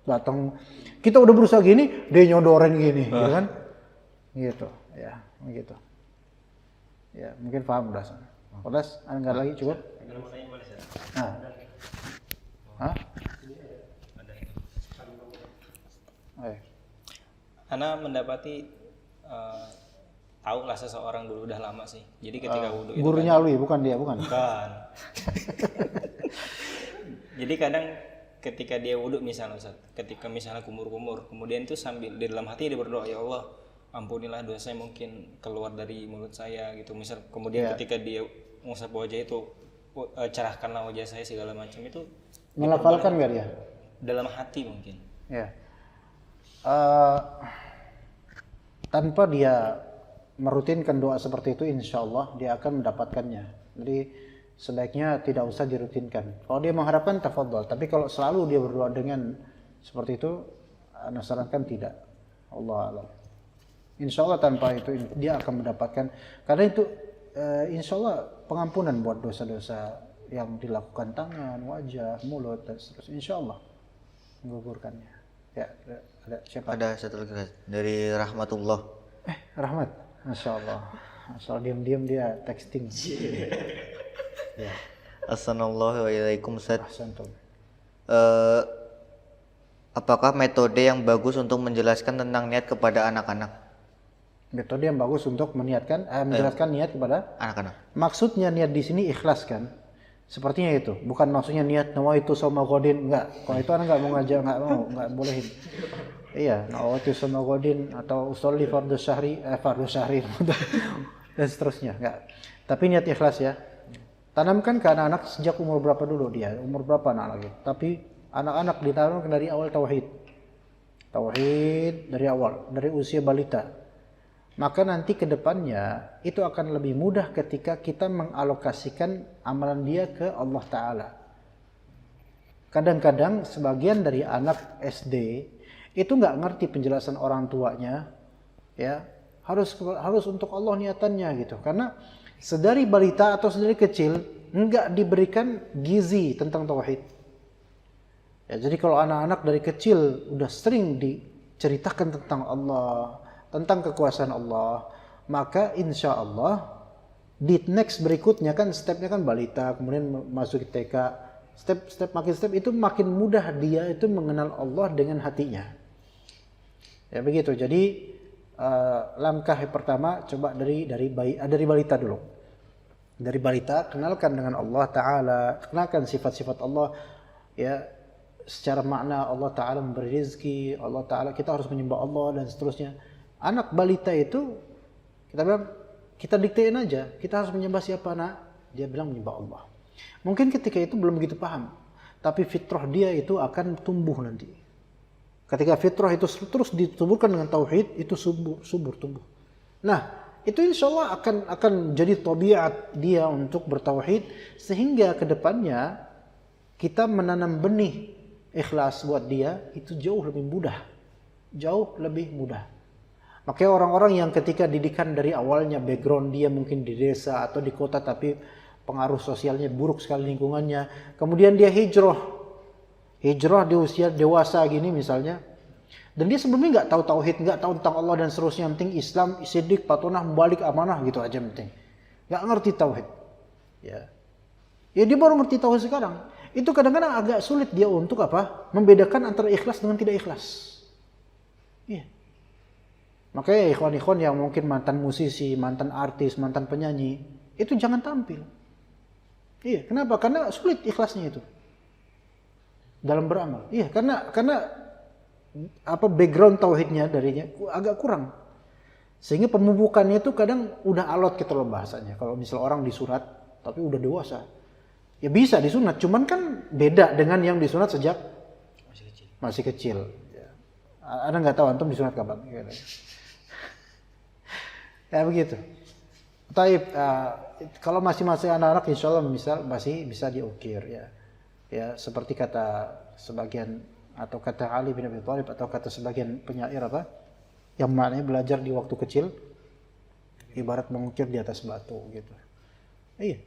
Speaker 3: datang. Kita udah berusaha gini, dia nyodorin gini, gitu kan? Gitu, ya, begitu. Ya, mungkin paham udah. Udah, enggak lagi cukup?
Speaker 2: Ana mendapati tahu lah seseorang dulu udah lama sih. Jadi ketika wudu itu
Speaker 3: gurunya Alwi, bukan dia, bukan.
Speaker 2: Jadi kadang ketika dia wudu misalnya Ustaz, ketika misalnya kumur-kumur, kemudian itu sambil di dalam hati dia berdoa, ya Allah, ampunilah dosa saya mungkin keluar dari mulut saya gitu. Misal kemudian ketika dia mengusap wajah itu, cerahkanlah wajah saya segala macam itu.
Speaker 3: Melafalkan enggak dia?
Speaker 2: Dalam hati mungkin.
Speaker 3: Ya. Tanpa dia merutinkan doa seperti itu, insya Allah dia akan mendapatkannya. Jadi sebaiknya tidak usah dirutinkan. Kalau dia mengharapkan, tafadhol. Tapi kalau selalu dia berdoa dengan seperti itu, ana sarankan tidak. Allah a'lam. Insya Allah tanpa itu dia akan mendapatkan, karena itu insya Allah pengampunan buat dosa-dosa yang dilakukan tangan, wajah, mulut dan seterusnya. Insya Allah menggugurkannya. Ya, ada siapa?
Speaker 4: Ada satu lagi dari Rahmatullah.
Speaker 3: Rahmat, Masya Allah. Asal diam-diam dia texting. Ya.
Speaker 4: Assalamualaikum Ustaz.
Speaker 3: Ahsantum.
Speaker 4: Apakah metode yang bagus untuk menjelaskan tentang niat kepada anak-anak?
Speaker 3: Metode yang bagus untuk menjelaskan niat kepada
Speaker 4: Anak-anak.
Speaker 3: Maksudnya niat di sini ikhlas kan? Sepertinya itu. Bukan maksudnya niat nawaitu shauma ghadin, enggak. Kalau itu anak enggak mau ngajak, enggak bolehin. Iya, nawaitu shauma ghadin atau usolli fardhu syahri dan seterusnya, enggak. Tapi niat ikhlas ya. Tanamkan ke anak-anak sejak umur berapa dulu dia? Umur berapa anak lagi? Tapi anak-anak ditanamkan dari awal tauhid. Tauhid dari awal, dari usia balita. Maka nanti ke depannya itu akan lebih mudah ketika kita mengalokasikan amalan dia ke Allah Ta'ala. Kadang-kadang sebagian dari anak SD itu nggak ngerti penjelasan orang tuanya, ya harus untuk Allah niatannya gitu. Karena sedari balita atau sedari kecil nggak diberikan gizi tentang tauhid. Ya, jadi kalau anak-anak dari kecil udah sering diceritakan tentang Allah, tentang kekuasaan Allah, maka insya Allah di next berikutnya kan stepnya kan balita, kemudian masuk ke TK, step itu makin mudah dia itu mengenal Allah dengan hatinya. Ya begitu. Jadi langkah yang pertama coba dari balita dulu. Dari balita kenalkan dengan Allah Ta'ala, kenalkan sifat-sifat Allah, ya secara makna Allah Ta'ala memberi rezeki, Allah Ta'ala kita harus menyembah Allah dan seterusnya. Anak balita itu kita bilang, kita diktein aja, kita harus menyembah siapa nak? Dia bilang menyembah Allah. Mungkin ketika itu belum begitu paham, tapi fitrah dia itu akan tumbuh nanti. Ketika fitrah itu terus ditumbuhkan dengan tauhid, itu subur tumbuh. Nah, itu insya Allah akan jadi tabiat dia untuk bertauhid, sehingga kedepannya kita menanam benih ikhlas buat dia itu jauh lebih mudah, jauh lebih mudah. Makanya orang-orang yang ketika didikan dari awalnya background dia mungkin di desa atau di kota tapi pengaruh sosialnya buruk sekali lingkungannya, kemudian dia hijrah di usia dewasa gini misalnya, dan dia sebelumnya nggak tahu tauhid, nggak tahu tentang Allah dan seterusnya, yang penting Islam, siddiq, patunah, membalik amanah gitu aja penting, nggak ngerti tauhid, ya dia baru ngerti tauhid sekarang. Itu kadang-kadang agak sulit dia untuk membedakan antara ikhlas dengan tidak ikhlas. Iya. Makanya ikhwan-ikhwan yang mungkin mantan musisi, mantan artis, mantan penyanyi, itu jangan tampil. Iya, kenapa? Karena sulit ikhlasnya itu dalam beramal. Iya, karena background tauhidnya darinya agak kurang. Sehingga pemupukannya itu kadang udah alot gitu loh bahasanya. Kalau misal orang disunat tapi udah dewasa, ya bisa disunat, cuman kan beda dengan yang disunat sejak masih kecil. Ya. Anda nggak tahu antum disunat kapan? Ya begitu. Taib, kalau masih anak-anak, insya Allah masih bisa diukir ya. Ya seperti kata sebagian atau kata Ali bin Abi Thalib atau kata sebagian penyair yang maknanya belajar di waktu kecil ibarat mengukir di atas batu gitu. Iya,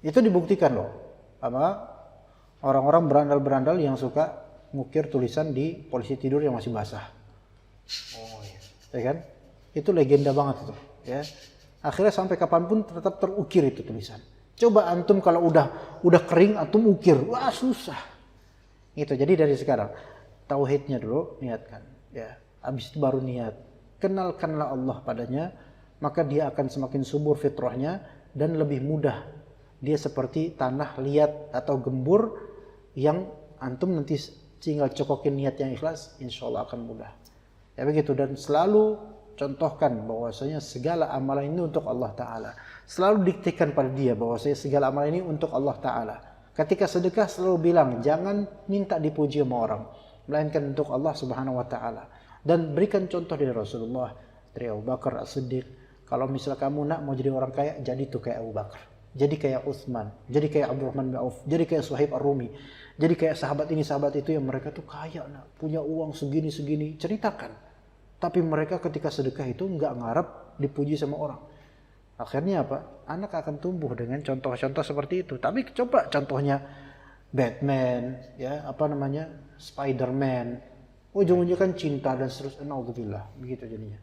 Speaker 3: itu dibuktikan loh. Orang-orang berandal-berandal yang suka ngukir tulisan di polisi tidur yang masih basah. Oh iya. Ya kan? Itu legenda banget itu. Ya, akhirnya sampai kapanpun tetap terukir itu tulisan. Coba antum kalau udah kering antum ukir, wah susah. Gitu. Jadi dari sekarang tauhidnya dulu niatkan, ya. Habis itu baru niat. Kenalkanlah Allah padanya, maka dia akan semakin subur fitrahnya dan lebih mudah. Dia seperti tanah liat atau gembur yang antum nanti tinggal cokokin niat yang ikhlas, insya Allah akan mudah. Ya begitu, dan selalu contohkan bahwasanya segala amalan ini untuk Allah Ta'ala. Selalu diktikan pada dia bahwasanya segala amalan ini untuk Allah Ta'ala. Ketika sedekah selalu bilang, jangan minta dipuji sama orang, melainkan untuk Allah Subhanahu Wa Ta'ala. Dan berikan contoh dari Rasulullah, dari Abu Bakar As-Siddiq. Kalau misal kamu nak mau jadi orang kaya, jadi tuh kayak Abu Bakar. Jadi kayak Utsman, jadi kayak Abdurrahman bin Auf, jadi kayak Suhaib Ar-Rumi. Jadi kayak sahabat ini, sahabat itu yang mereka tuh kaya, nak, punya uang segini-segini. Ceritakan. Tapi mereka ketika sedekah itu nggak ngarep dipuji sama orang. Akhirnya apa? Anak akan tumbuh dengan contoh-contoh seperti itu. Tapi coba contohnya Batman, ya apa namanya, Spiderman, ujung-ujungnya kan cinta dan seterusnya. Naudzubillah, begitu jadinya.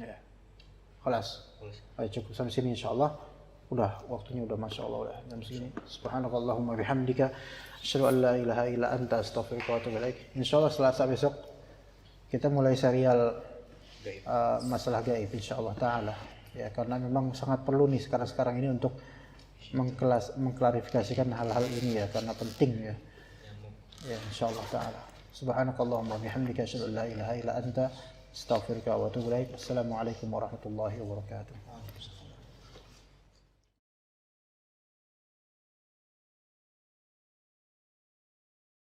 Speaker 3: Ya, kelas. Ayo cukup sampai sini insyaallah. Udah waktunya udah masya Allah udah jam segini. Subhanakallahumma bihamdika, asyhadu an la ilaha illa anta, astaghfiruka wa atubu ilaik. Insyaallah Selasa besok kita mulai serial masalah gaib insyaallah taala. Ya karena memang sangat perlu nih sekarang ini untuk mengklarifikasikan hal-hal ini ya, karena penting ya. Ya insyaallah taala. Subhanakallahumma bihamdika, asyhadu an la ilaha illa anta, astaghfiruka wa atubu ilaik. Assalamualaikum warahmatullahi wabarakatuh.